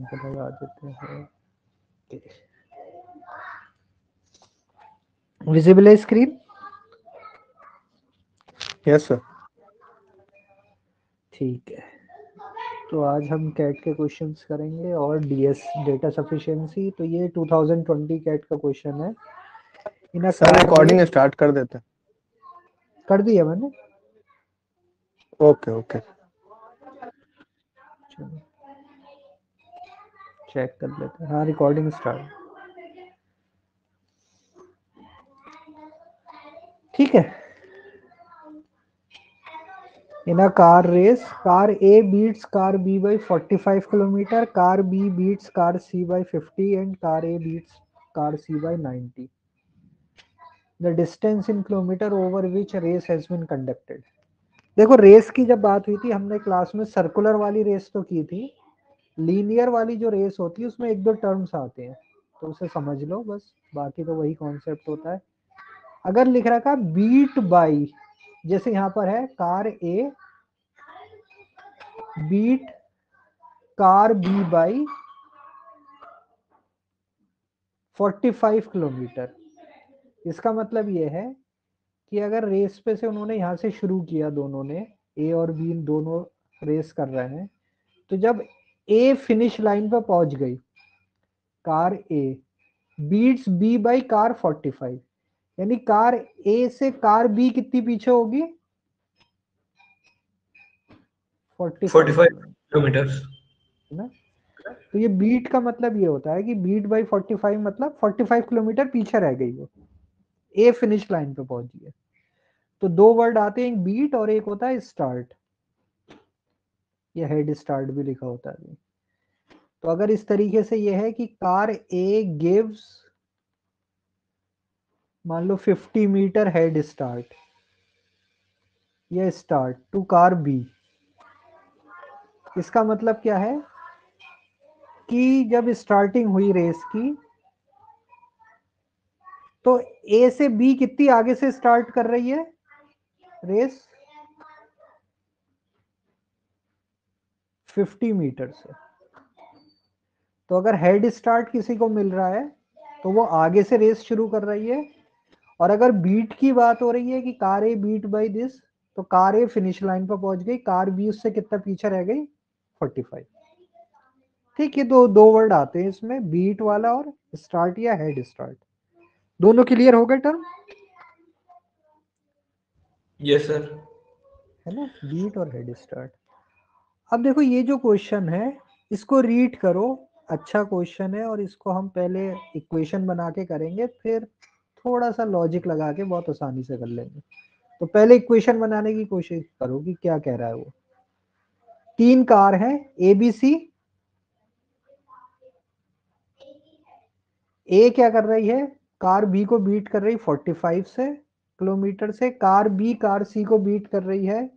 पे लगा देते हैं। विजिबल है स्क्रीन? Yes sir. ठीक है, तो आज हम कैट के क्वेश्चंस करेंगे और डीएस डेटा सफिशिएंसी। तो ये 2020 कैट का क्वेश्चन है। इन सर रिकॉर्डिंग स्टार्ट कर देते हैं। कर दिया मैंने। Okay okay. चलो चेक कर लेते हैं। हाँ, रिकॉर्डिंग स्टार्ट। ठीक है। In a car race, car A beats car B by 45 kilometer, car B beats car C by 50 and car A beats car C by 90. The distance in kilometer over which race has been conducted. देखो, race की जब बात हुई थी हमने class में circular वाली race तो की थी। लीनियर वाली जो रेस होती है उसमें एक दो टर्म्स आते हैं, तो उसे समझ लो बस, बाकी तो वही कॉन्सेप्ट होता है। अगर लिख रखा बीट बाई, जैसे यहाँ पर है car A beat car B by 45 kilometre, इसका मतलब ये है कि अगर रेस पे से उन्होंने यहाँ से शुरू किया, दोनों ने ए और बी दोनों रेस कर रहे हैं, तो जब ए फिनिश लाइन पर पहुंच गई, car A beats B by car 45, यानी कार ए से कार बी कितनी पीछे होगी? 45 किलोमीटर है ना। तो ये बीट का मतलब ये होता है कि बीट बाई 45 मतलब 45 किलोमीटर पीछे रह गई वो, ए फिनिश लाइन पे पहुंची है। तो दो वर्ड आते हैं, एक बीट और एक होता है स्टार्ट, या हेड स्टार्ट भी लिखा होता है। तो अगर इस तरीके से ये है कि कार ए गिव्स, मान लो 50 मीटर हेड स्टार्ट या स्टार्ट टू कार बी, इसका मतलब क्या है कि जब स्टार्टिंग हुई रेस की तो ए से बी कितनी आगे से स्टार्ट कर रही है रेस? 50 मीटर से। तो अगर हेड स्टार्ट किसी को मिल रहा है तो वो आगे से रेस शुरू कर रही है, और अगर बीट की बात हो रही है कि car A beat by this, तो कार ए फिनिश लाइन पर पहुंच गई, कार बी उससे कितना पीछे रह गई? 45। ठीक है, तो दो वर्ड आते हैं इसमें, बीट वाला और स्टार्ट या हेड स्टार्ट। दोनों क्लियर हो गए टर्म? Yes sir. है ना, बीट और हेड स्टार्ट। अब देखो ये जो क्वेश्चन है इसको रीड करो, अच्छा क्वेश्चन है, और इसको हम पहले इक्वेशन बना के करेंगे, फिर थोड़ा सा लॉजिक लगा के बहुत आसानी से कर लेंगे। तो पहले इक्वेशन बनाने की कोशिश करो कि क्या कह रहा है वो। तीन कार है ए बी सी। ए क्या कर रही है? कार बी को बीट कर रही 45 से किलोमीटर से, कार बी कार सी को बीट कर रही है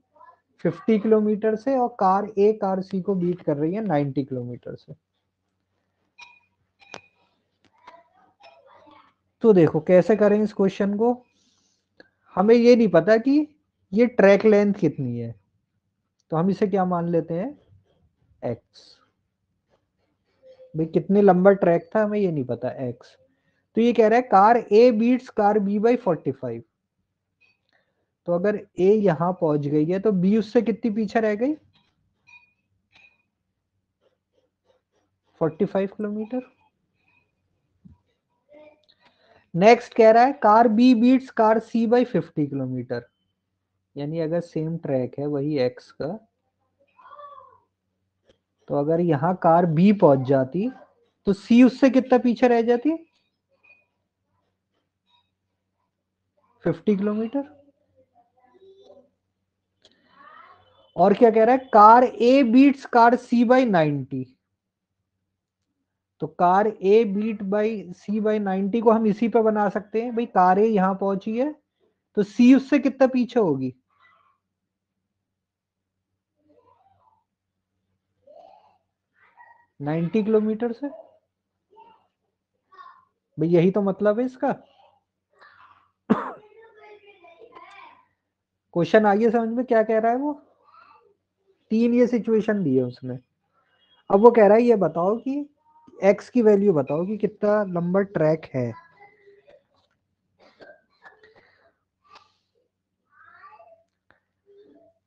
50 किलोमीटर से, और कार ए कार सी को बीट कर रही है 90 किलोमीटर से। तो देखो कैसे करें इस क्वेश्चन को। हमें ये नहीं पता कि ये ट्रैक लेंथ कितनी है, तो हम इसे क्या मान लेते हैं? एक्स। भाई कितने लंबा ट्रैक था हमें ये नहीं पता, एक्स। तो ये कह रहा है car A beats car B by 45। तो अगर ए यहां पहुंच गई है तो बी उससे कितनी पीछे रह गई? 45 किलोमीटर। नेक्स्ट कह रहा है car B beats car C by 50 kilometre, यानी अगर सेम ट्रैक है वही एक्स का, तो अगर यहां कार बी पहुंच जाती तो सी उससे कितना पीछे रह जाती? 50 किलोमीटर। और क्या कह रहा है? Car A beats car C by 90। तो car A beat by C by 90 को हम इसी पे बना सकते हैं, भाई कार ए यहां पहुंची है तो सी उससे कितना पीछे होगी? 90 किलोमीटर से। भाई यही तो मतलब है इसका। क्वेश्चन आइए समझ में क्या कह रहा है वो। तीन ये सिचुएशन दी है उसने। अब वो कह रहा है ये बताओ कि x की वैल्यू बताओ कि कितना लंबा ट्रैक है।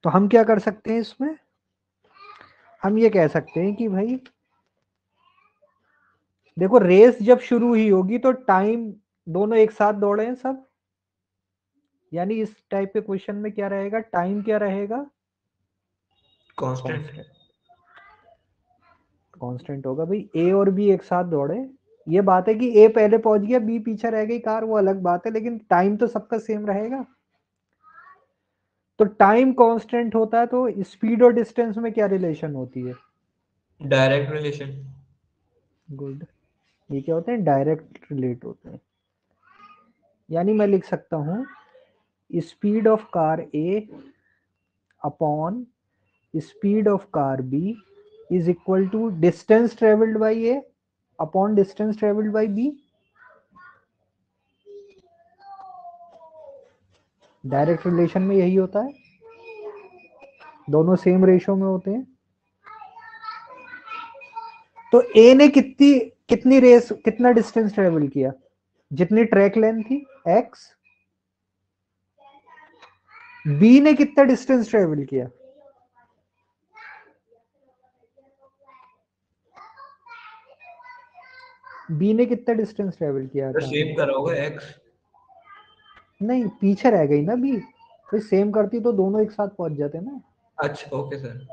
तो हम क्या कर सकते हैं इसमें, हम ये कह सकते हैं कि भाई देखो रेस जब शुरू हुई होगी तो टाइम दोनों एक साथ दौड़े हैं सब, यानी इस टाइप के क्वेश्चन में क्या रहेगा, टाइम क्या रहेगा, कांस्टेंट। कांस्टेंट होगा भाई। ए और बी एक साथ दौड़े, ये बात है कि ए पहले पहुंच गया बी पीछे रह गई कार, वो अलग बात है, लेकिन टाइम तो सबका सेम रहेगा। तो टाइम कांस्टेंट होता है तो स्पीड और डिस्टेंस में क्या रिलेशन होती है, डायरेक्ट रिलेशन। गुड। ये क्या होते हैं, डायरेक्ट रिलेट होते हैं। यानी मैं लिख सकता हूं speed of car A upon speed of car B is equal to distance travelled by A upon distance travelled by B. Direct relation में यही होता है, दोनों सेम रेशो में होते हैं। तो ए ने कितनी कितनी रेस कितना डिस्टेंस ट्रेवल किया, जितनी ट्रैक लेंथ थी x। बी ने कितना डिस्टेंस ट्रेवल किया, बी ने कितना डिस्टेंस ट्रेवल किया तो था। सेम करा होगा एक्स। नहीं पीछे रह गई ना बी, तो सेम करती तो दोनों एक साथ पहुंच जाते ना। अच्छा okay sir.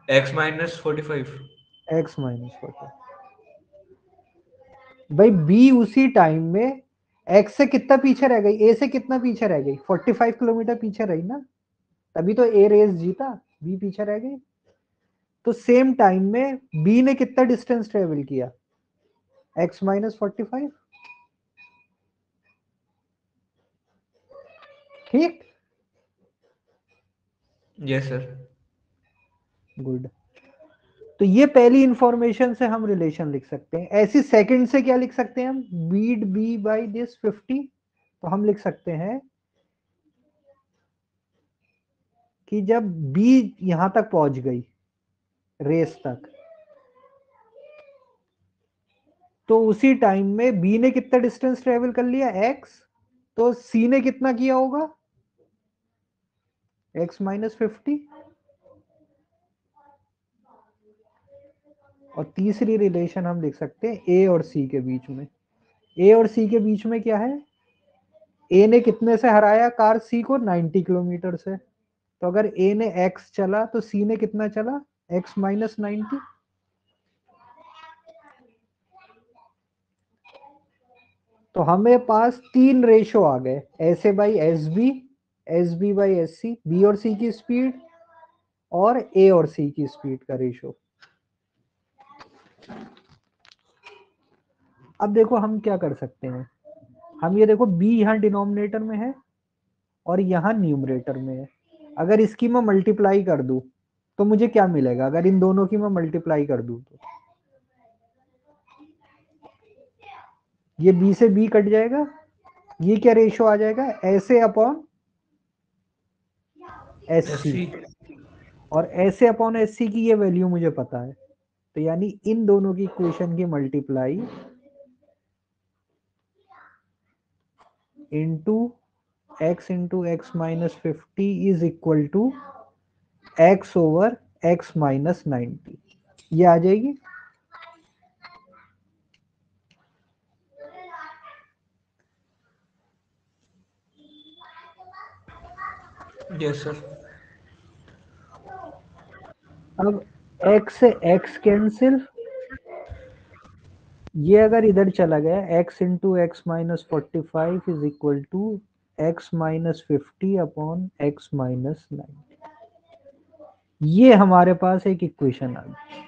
X minus 45। x minus 40, भाई बी उसी टाइम में x से कितना पीछे रह गई, ए से कितना पीछे रह गई, 45 किलोमीटर पीछे रही ना, तभी तो ए रेस जीता, बी पीछे रह गई। तो सेम टाइम में बी ने कितना डिस्टेंस ट्रेवल किया, x माइनस 45। ठीक, यस सर। गुड। तो ये पहली इंफॉर्मेशन से हम रिलेशन लिख सकते हैं। ऐसी सेकंड से क्या लिख सकते हैं हम, बीट बी बाई दिस 50। तो हम लिख सकते हैं कि जब बी यहां तक पहुंच गई रेस तक, तो उसी टाइम में बी ने कितना डिस्टेंस ट्रेवल कर लिया x, तो सी ने कितना किया होगा x माइनस 50। और तीसरी रिलेशन हम लिख सकते हैं ए और सी के बीच में। ए और सी के बीच में क्या है, ए ने कितने से हराया कार सी को, 90 किलोमीटर से। तो अगर ए ने x चला तो सी ने कितना चला, x माइनस 90। तो हमें पास तीन रेशो आ गए, ऐसे by S B by S C, B और सी की स्पीड और ए और सी की स्पीड का रेशो। अब देखो हम क्या कर सकते हैं, हम ये देखो b यहाँ डिनोमिनेटर में है और यहाँ न्यूमरेटर में है। अगर इसकी मैं मल्टीप्लाई कर दूं तो मुझे क्या मिलेगा, अगर इन दोनों की मैं मल्टीप्लाई कर दूं तो ये b से b कट जाएगा, ये क्या रेशो आ जाएगा, ऐसे अपॉन एस सी। एससी। और ऐसे अपॉन एस सी की ये वैल्यू मुझे पता है, तो यानी इन दोनों की इक्वेशन की multiply into X minus 50 is equal to X over X minus 90, ये आ जाएगी। Yes sir. अब x से x कैंसिल, ये अगर इधर चला गया x into X minus 45 is equal to X minus 50 upon X minus 9। ये हमारे पास एक इक्वेशन आ गई।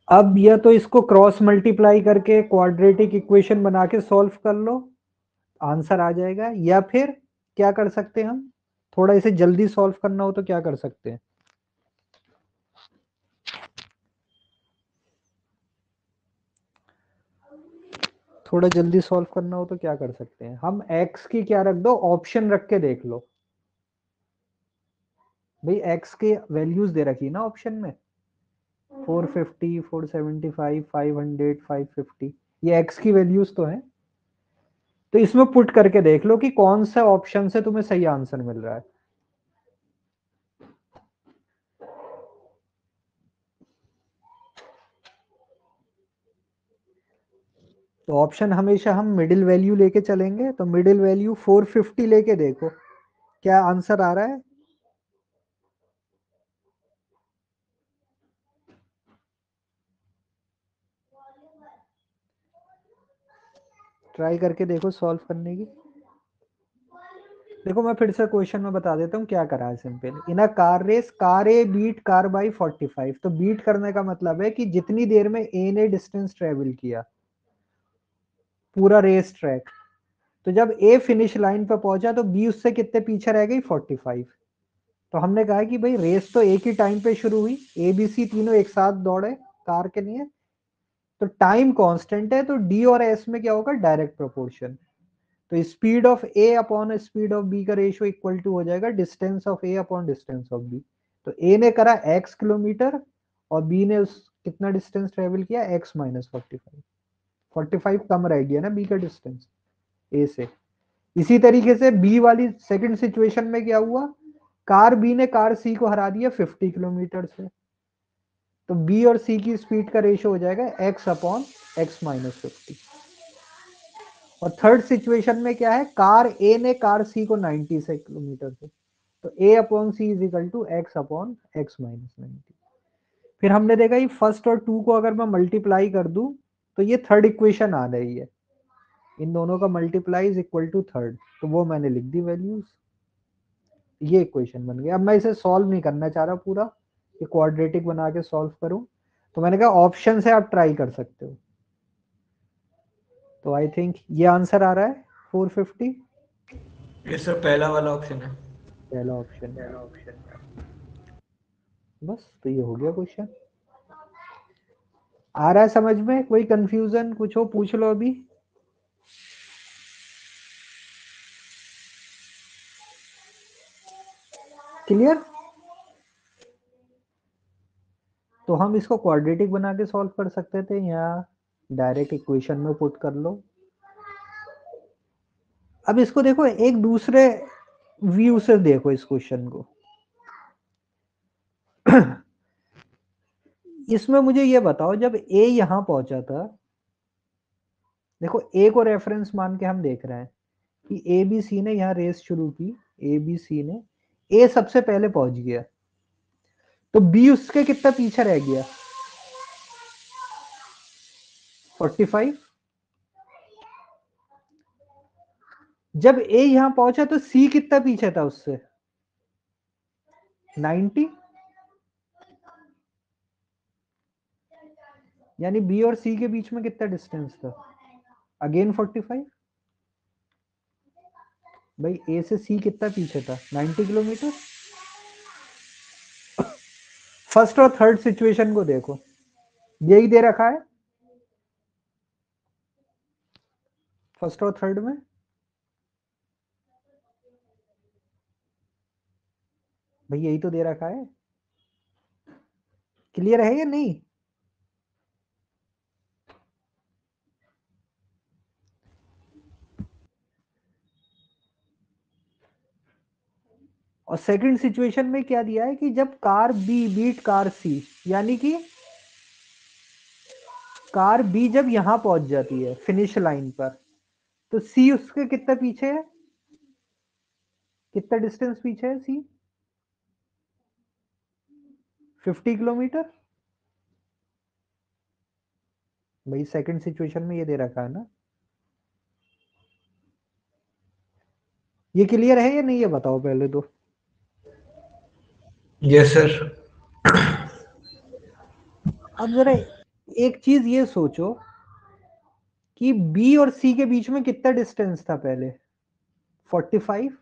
अब या तो इसको क्रॉस मल्टीप्लाई करके क्वाड्रेटिक इक्वेशन बना के सॉल्व कर लो, आंसर आ जाएगा। या फिर क्या कर सकते हैं हम, थोड़ा इसे जल्दी सॉल्व करना हो तो क्या कर सकते हैं, थोड़ा जल्दी सॉल्व करना हो तो क्या कर सकते हैं हम, x की क्या रख दो, ऑप्शन रख के देख लो। भाई एक्स के वैल्यूज दे रखी है ना ऑप्शन में, 450, 475, 500, 550, ये एक्स की वैल्यूज तो हैं। तो इसमें पुट करके देख लो कि कौन सा ऑप्शन से तुम्हें सही आंसर मिल रहा है। तो ऑप्शन हमेशा हम मिडिल वैल्यू लेके चलेंगे, तो मिडिल वैल्यू 450 लेके देखो क्या आंसर आ रहा है। ट्राई करके देखो सॉल्व करने की। देखो मैं फिर से क्वेश्चन में बता देता हूँ क्या करा है। Simple, in a car race car A beat car by 45। तो बीट करने का मतलब है कि जितनी देर में ए ने डिस्टेंस ट्रेवल किया पूरा रेस ट्रैक, तो जब ए फिनिश लाइन पर पहुंचा तो बी उससे कितने पीछे रह गई, 45। तो हमने कहा कि भाई रेस तो एक ही टाइम पे शुरू हुई, ए बी सी तीनों एक साथ दौड़े कार के लिए, तो टाइम कांस्टेंट है, तो डी और एस में क्या होगा, डायरेक्ट प्रोपोर्शन। तो speed of A upon speed of B का रेशियो इक्वल टू हो जाएगा distance of A upon distance of B. तो ए ने करा x किलोमीटर और बी ने उस कितना डिस्टेंस ट्रेवल किया, x माइनस 45। 45 कम रह गया ना बी का डिस्टेंस ए से। इसी तरीके से बी वाली सेकंड सिचुएशन में क्या हुआ, कार बी ने कार सी को हरा दिया 50 किलोमीटर से, तो बी और सी की स्पीड का रेशियो हो जाएगा x अपॉन x माइनस 50। और थर्ड सिचुएशन में क्या है, कार ए ने कार सी को 90 से किलोमीटर से, तो a upon C is equal to X upon X minus 90। फिर हमने देखा ये फर्स्ट और टू को अगर मैं मल्टीप्लाई कर दूं तो ये थर्ड इक्वेशन आ रही है, इन दोनों का multiply is equal to third, तो वो मैंने लिख दी वैल्यूज, ये इक्वेशन बन गया। अब मैं इसे सॉल्व नहीं करना चाह रहा पूरा, ये क्वाड्रेटिक बना के सॉल्व करूं, तो मैंने कहा ऑप्शन से आप ट्राई कर सकते हो। तो आई थिंक ये आंसर आ रहा है 450, ये सर पहला वाला ऑप्शन है। पहला ऑप्शन। बस तो ये हो गया क्वेश्चन। आ रहा है समझ में, कोई कंफ्यूजन कुछ हो पूछ लो अभी। क्लियर। तो हम इसको क्वाड्रेटिक बना के सॉल्व कर सकते थे या डायरेक्ट इक्वेशन में पुट कर लो। अब इसको देखो एक दूसरे व्यू से देखो इस क्वेश्चन को। इसमें मुझे ये बताओ जब ए यहां पहुंचा था, देखो ए को रेफरेंस मान के हम देख रहे हैं कि ए बी सी ने यहाँ रेस शुरू की, ए बी सी ने, ए सबसे पहले पहुंच गया, तो बी उसके कितना पीछे रह गया, 45। जब ए यहां पहुंचा तो सी कितना पीछे था उससे, 90। यानी बी और सी के बीच में कितना डिस्टेंस था, अगेन 45। भाई ए से सी कितना पीछे था, 90 किलोमीटर। फर्स्ट और थर्ड सिचुएशन को देखो, यही दे रखा है फर्स्ट और थर्ड में। भाई यही तो दे रखा है, क्लियर है या नहीं। और सेकंड सिचुएशन में क्या दिया है कि जब कार बी बीट कार सी, यानी कि कार बी जब यहां पहुंच जाती है फिनिश लाइन पर, तो सी उसके कितना पीछे है, कितना डिस्टेंस पीछे है सी, 50 किलोमीटर। भाई सेकंड सिचुएशन में ये दे रखा है ना, ये क्लियर है या नहीं ये बताओ पहले तो। Yes sir. अब जरा एक चीज ये सोचो कि बी और सी के बीच में कितना डिस्टेंस था पहले, 45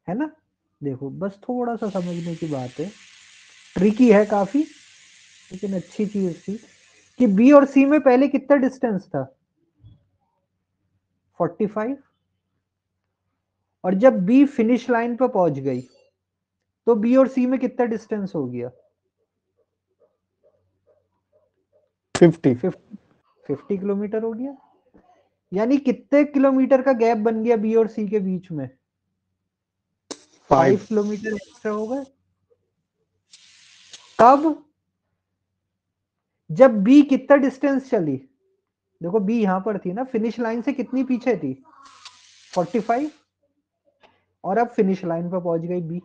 है ना। देखो बस थोड़ा सा समझने की बात है, ट्रिकी है काफी, लेकिन अच्छी चीज थी कि बी और सी में पहले कितना डिस्टेंस था, 45। और जब बी फिनिश लाइन पर पहुंच गई तो बी और सी में कितना डिस्टेंस हो गया? 50। 50 किलोमीटर हो गया। यानी कितने किलोमीटर का गैप बन गया बी और सी के बीच में? 5 किलोमीटर एक्स्ट्रा हो गए। कब? जब बी कितना डिस्टेंस चली? देखो बी यहां पर थी ना, फिनिश लाइन से कितनी पीछे थी? 45। और अब फिनिश लाइन पर पहुंच गई बी,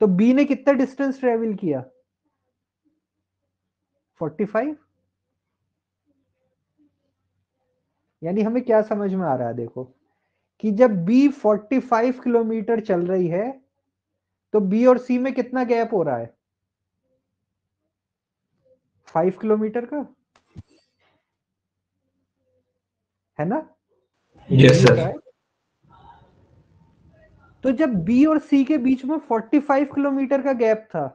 तो बी ने कितना डिस्टेंस ट्रेवल किया? 45। यानी हमें क्या समझ में आ रहा है देखो, कि जब बी 45 किलोमीटर चल रही है तो बी और सी में कितना गैप हो रहा है? 5 किलोमीटर का, है ना? Yes, ये sir. क्या है? तो जब बी और सी के बीच में 45 किलोमीटर का गैप था,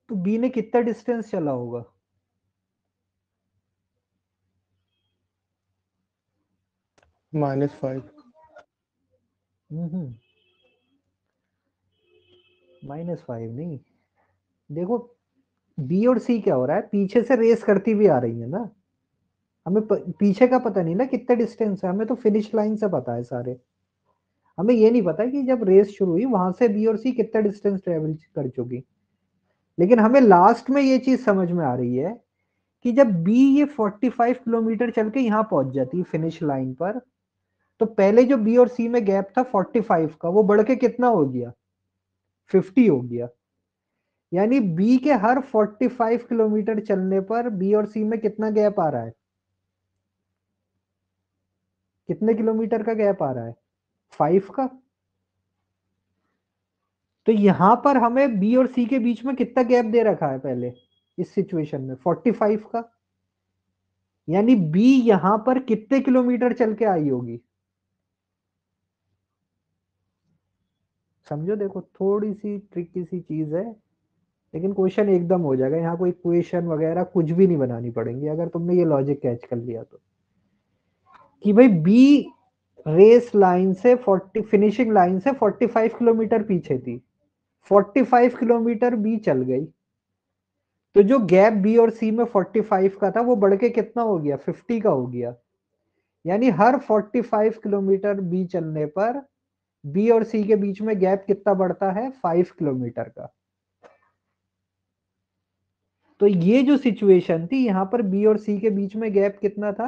तो बी ने कितना डिस्टेंस चला होगा? -5। -5 नहीं। देखो बी और सी क्या हो रहा है, पीछे से रेस करती हुई आ रही है ना। हमें पीछे का पता नहीं ना कितना डिस्टेंस है, हमें तो फिनिश लाइन से पता है सारे। हमें ये नहीं पता कि जब रेस शुरू हुई वहां से बी और सी कितना डिस्टेंस ट्रेवल कर चुकी। लेकिन हमें लास्ट में ये चीज समझ में आ रही है कि जब बी ये 45 किलोमीटर चल के यहाँ पहुंच जाती है फिनिश लाइन पर, तो पहले जो बी और सी में गैप था 45 का, वो बढ़ के कितना हो गया? 50 हो गया। यानी बी के हर 45 किलोमीटर चलने पर बी और सी में कितना गैप आ रहा है? कितने किलोमीटर का गैप आ रहा है? 5 का। तो यहां पर हमें बी और सी के बीच में कितना गैप दे रखा है पहले इस सिचुएशन में? 45 का। यानी बी यहां पर कितने किलोमीटर चल के आई होगी? समझो, देखो थोड़ी सी ट्रिकी सी चीज है, लेकिन क्वेश्चन एकदम हो जाएगा। यहाँ कोई इक्वेशन वगैरह कुछ भी नहीं बनानी पड़ेंगी अगर तुमने ये लॉजिक कैच कर लिया तो, कि भाई बी रेस लाइन से 40 फिनिशिंग लाइन से 45 किलोमीटर पीछे थी, 45 किलोमीटर बी चल गई, तो जो गैप बी और सी में 45 का था वो बढ़ के कितना हो गया? 50 का हो गया। यानी हर 45 किलोमीटर बी चलने पर बी और सी के बीच में गैप कितना बढ़ता है? 5 किलोमीटर का। तो ये जो सिचुएशन थी, यहां पर बी और सी के बीच में गैप कितना था?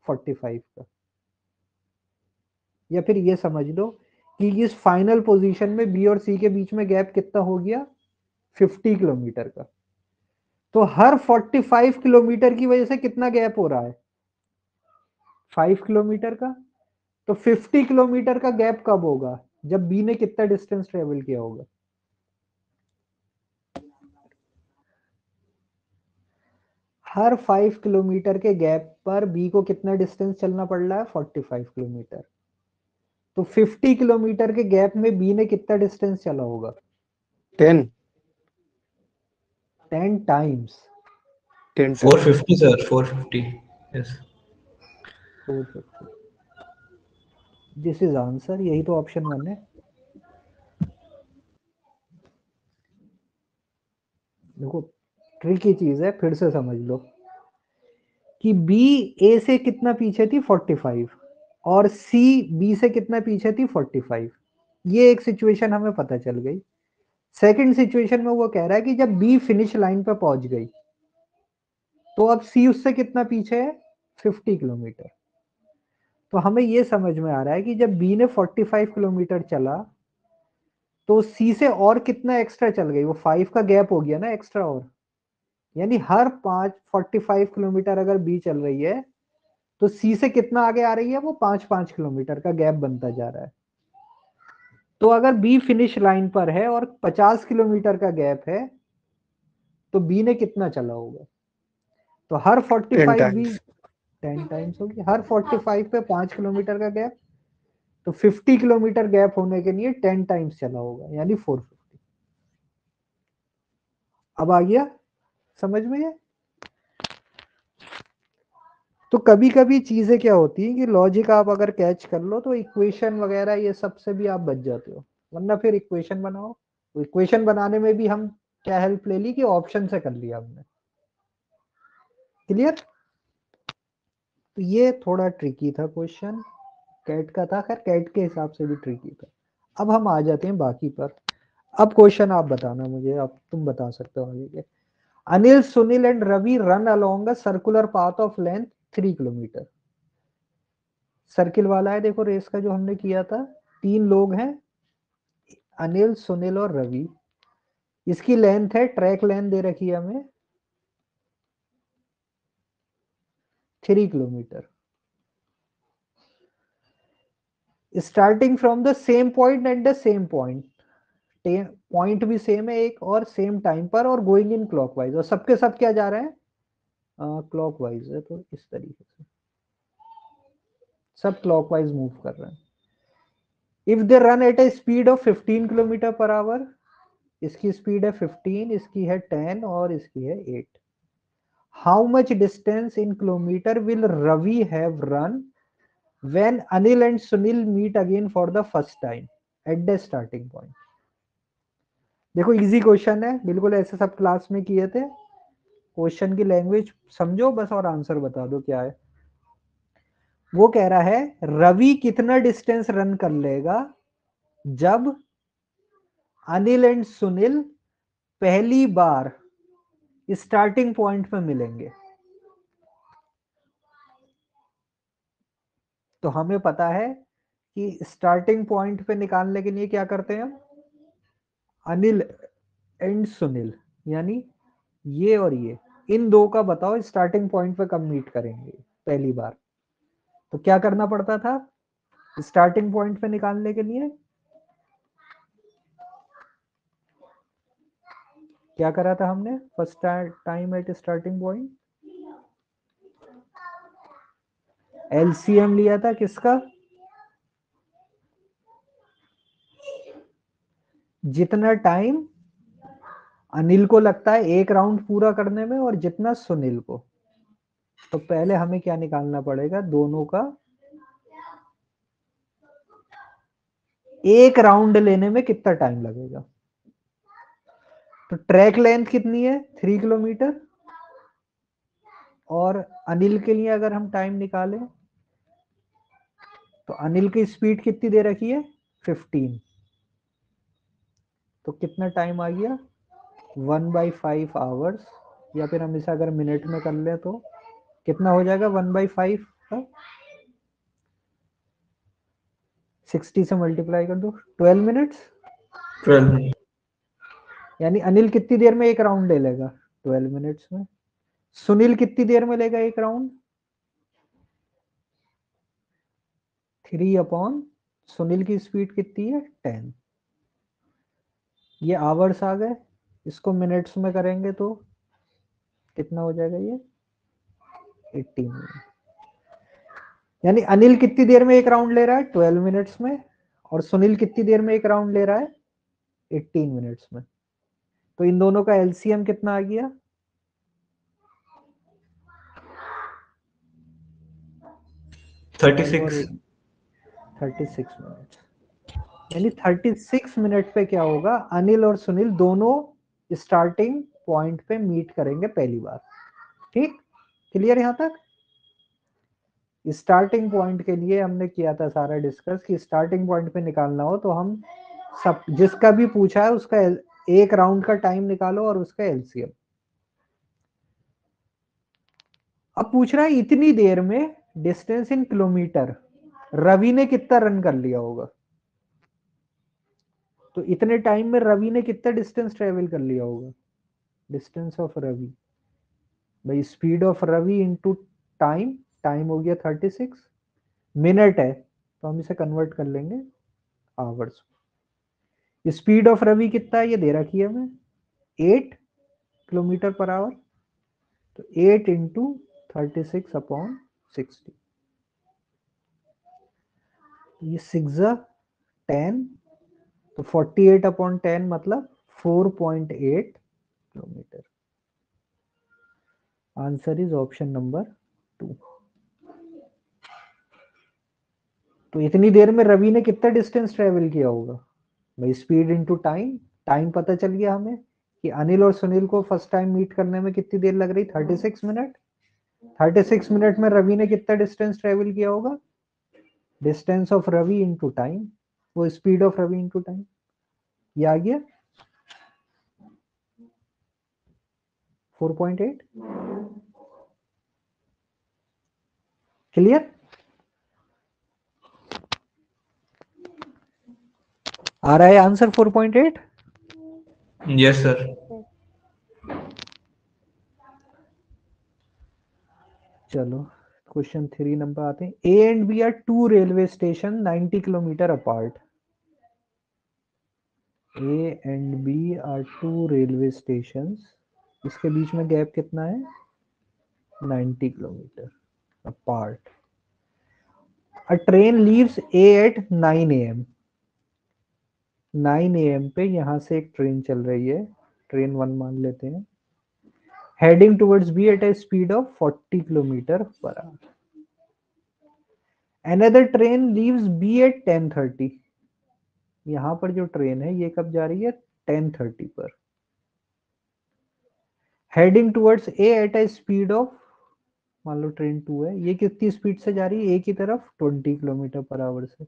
45 का। या फिर ये समझ लो कि इस फाइनल पोजीशन में बी और सी के बीच में गैप कितना हो गया? 50 किलोमीटर का। तो हर 45 किलोमीटर की वजह से कितना गैप हो रहा है? 5 किलोमीटर का। तो 50 किलोमीटर का गैप कब होगा? जब बी ने कितना डिस्टेंस ट्रेवल किया होगा? हर 5 किलोमीटर के गैप पर बी को कितना डिस्टेंस चलना पड़ रहा है? 45 किलोमीटर। तो 50 किलोमीटर के गैप में बी ने कितना डिस्टेंस चला होगा? 10। 10 times. 10 times। 450, sir. 450. Yes. 450। This is answer, यही तो ऑप्शन 1 है। देखो ट्रिकी चीज है, फिर से समझ लो कि बी ए से कितना पीछे थी? 45। और सी बी से कितना पीछे थी? 45। ये एक सिचुएशन हमें पता चल गई। सेकंड सिचुएशन में वो कह रहा है कि जब बी फिनिश लाइन पर पहुंच गई तो अब सी उससे कितना पीछे है? 50 किलोमीटर। तो हमें ये समझ में आ रहा है कि जब बी ने 45 किलोमीटर चला तो सी से और कितना एक्स्ट्रा चल गई? वो 5 का गैप हो गया ना एक्स्ट्रा। और यानी हर 45 किलोमीटर अगर बी चल रही है तो सी से कितना आगे आ रही है? वो 5 किलोमीटर का गैप बनता जा रहा है। तो अगर बी फिनिश लाइन पर है और 50 किलोमीटर का गैप है, तो बी ने कितना चला होगा? तो हर 10 45 बी times। 10 टाइम्स होगी। हर 45 पे 5 किलोमीटर का गैप, तो 50 किलोमीटर गैप होने के लिए 10 टाइम्स चला होगा, यानी 450। अब आ गया समझ में ये? तो कभी कभी चीजें क्या होती है कि लॉजिक आप अगर कैच कर लो तो इक्वेशन वगैरह ये सब से भी आप बच जाते हो, वरना फिर इक्वेशन बनाओ। तो इक्वेशन बनाने में भी हम क्या हेल्प ले ली कि ऑप्शन से कर लिया हमने। क्लियर? तो ये थोड़ा ट्रिकी था क्वेश्चन, कैट का था, खैर कैट के हिसाब से भी ट्रिकी था। अब हम आ जाते हैं बाकी पर। अब क्वेश्चन आप बताना मुझे, अब तुम बता सकते हो आगे के। Anil, Sunil and Ravi run along a circular path of length 3 kilometre. Circle वाला है, देखो रेस का जो हमने किया था। 3 लोग हैं, अनिल, सुनील और रवि। इसकी लेंथ है, ट्रैक लेंथ दे रखी है हमें 3 kilometre. Starting from the same point and the same point, point भी सेम है एक और सेम टाइम पर, और गोइंग इन क्लॉकवाइज, और सबके सब क्या जा रहे हैं क्लॉकवाइज है, तो इस तरीके से सब क्लॉकवाइज मूव कर रहे हैं। If they run at a speed of 15 kilometre per hour, इसकी स्पीड है 15, इसकी है 10 और इसकी है 8। How much distance in kilometre will Ravi have run when Anil and Sunil meet again for the first time at the starting point. देखो easy question है, बिल्कुल ऐसे सब क्लास में किए थे। क्वेश्चन की लैंग्वेज समझो बस और आंसर बता दो क्या है। वो कह रहा है रवि कितना डिस्टेंस रन कर लेगा जब अनिल एंड सुनील पहली बार स्टार्टिंग पॉइंट पे मिलेंगे। तो हमें पता है कि स्टार्टिंग पॉइंट पे निकालने के लिए क्या करते हैं हम, अनिल एंड सुनील, यानी ये और ये, इन दो का बताओ स्टार्टिंग पॉइंट पे कब मीट करेंगे पहली बार। तो क्या करना पड़ता था स्टार्टिंग पॉइंट पे निकालने के लिए, क्या करा था हमने first time at starting point, LCM लिया था किसका, जितना टाइम अनिल को लगता है एक राउंड पूरा करने में और जितना सुनील को। तो पहले हमें क्या निकालना पड़ेगा, दोनों का एक राउंड लेने में कितना टाइम लगेगा। तो ट्रैक लेंथ कितनी है 3 किलोमीटर, और अनिल के लिए अगर हम टाइम निकालें तो अनिल की स्पीड कितनी दे रखी है 15, तो कितना टाइम आ गया 1/5 आवर्स, या फिर हम इसे अगर मिनट में कर ले तो कितना हो जाएगा 1/5 का 60 से मल्टीप्लाई कर दो 12 मिनट्स। 12 यानी अनिल कितनी देर में एक राउंड ले लेगा 12 मिनट्स में। सुनील कितनी देर में लेगा एक राउंड 3/, सुनील की स्पीड कितनी है 10। ये आवर्स आ गए, इसको मिनट्स में करेंगे तो कितना हो जाएगा ये 18 मिनट। यानी अनिल कितनी देर में एक राउंड ले रहा है 12 मिनट्स में, और सुनील कितनी देर में एक राउंड ले रहा है 18 मिनट्स में। तो इन दोनों का एलसीएम कितना आ गया 5 और 36 36 मिनट। यानी 36 मिनट पे क्या होगा, अनिल और सुनील दोनों स्टार्टिंग पॉइंट पे मीट करेंगे पहली बार। ठीक, क्लियर यहां तक। स्टार्टिंग पॉइंट के लिए हमने किया था सारा डिस्कस कि स्टार्टिंग पॉइंट पे निकालना हो तो हम सब जिसका भी पूछा है उसका एक राउंड का टाइम निकालो और उसका एलसीएम। अब पूछ रहा है इतनी देर में डिस्टेंस इन किलोमीटर रवि ने कितना रन कर लिया होगा। तो इतने टाइम में रवि ने कितना डिस्टेंस ट्रेवल कर लिया होगा, डिस्टेंस ऑफ रवि भाई speed of Ravi into time, time हो गया 36, मिनट है तो हम इसे कन्वर्ट कर लेंगे आवर्स। स्पीड ऑफ रवि कितना है ये दे रखी है हमें 8 किलोमीटर पर आवर, तो 8 इंटू 36/60, ये 6 10, तो 48/10 मतलब 4.8 kilometre. Answer is option number 2। तो इतनी देर में रवि ने कितना डिस्टेंस ट्रेवल किया होगा भाई? Speed into time. टाइम पता चल गया हमें कि अनिल और सुनील को फर्स्ट टाइम मीट करने में कितनी देर लग रही, 36 मिनट। 36 मिनट में रवि ने कितना डिस्टेंस ट्रेवल किया होगा? Distance of Ravi into time, वो speed of Ravi into time. ये आ गया 4.8। क्लियर? आ रहा है आंसर 4.8? Yes sir. चलो क्वेश्चन 3 नंबर आते हैं। A and B are two railway station 90 kilometre apart. A and B are two railway station, इसके बीच में गैप कितना है? 90 kilometre apart. A train leaves A at 9 AM। 9 AM पे यहां से एक ट्रेन चल रही है, ट्रेन 1 मान लेते हैं, heading towards B at a speed of 40 kilometre per hour. Another train leaves B at 10:30। यहां पर जो ट्रेन है ये कब जा रही है? 10:30 पर। Heading towards A at a speed of, मान लो ट्रेन 2 है, ये कितनी स्पीड से जा रही है? ए की तरफ 20 किलोमीटर पर आवर से।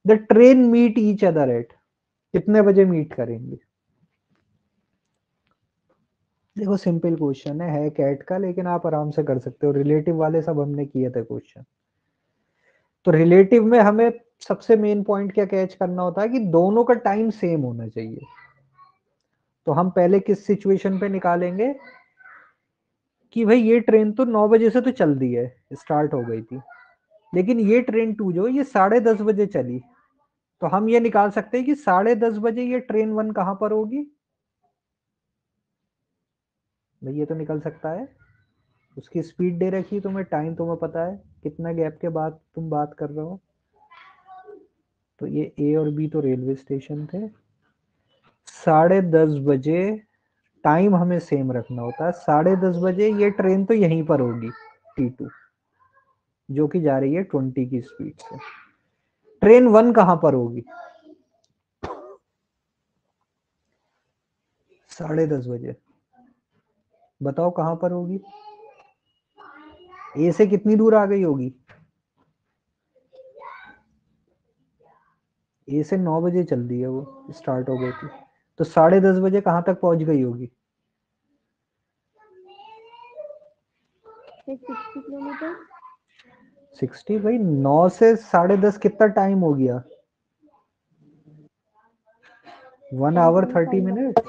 The train meet each other at, कितने बजे मीट करेंगे? देखो सिंपल क्वेश्चन है कैट का, लेकिन आप आराम से कर सकते हो, रिलेटिव वाले सब हमने किए थे क्वेश्चन। तो रिलेटिव में हमें सबसे मेन पॉइंट क्या कैच करना होता है कि दोनों का टाइम सेम होना चाहिए। तो हम पहले किस सिचुएशन पे निकालेंगे कि भाई ये ट्रेन तो 9 बजे से तो चल दी है, स्टार्ट हो गई थी, लेकिन ये ट्रेन 2 जो ये 10:30 बजे चली। तो हम ये निकाल सकते हैं कि 10:30 बजे ये ट्रेन 1 कहां पर होगी? भाई ये तो निकल सकता है, उसकी स्पीड दे रखी, तुम्हें टाइम तुम्हें पता है कितना गैप के बाद तुम बात कर रहे हो। तो ये ए और बी तो रेलवे स्टेशन थे। 10:30 बजे टाइम हमें सेम रखना होता है। 10:30 बजे ये ट्रेन तो यहीं पर होगी, T2, जो कि जा रही है 20 की स्पीड से। ट्रेन 1 कहां पर होगी? 10:30 बजे बताओ कहां पर होगी? ए से कितनी दूर आ गई होगी? ए से 9 बजे चल दी है, वो स्टार्ट हो गई थी, तो 10:30 बजे कहां तक पहुंच गई होगी? 60 किलोमीटर। 60 भाई, 9 से 10:30 कितना टाइम हो गया? 1 आवर 30 मिनट,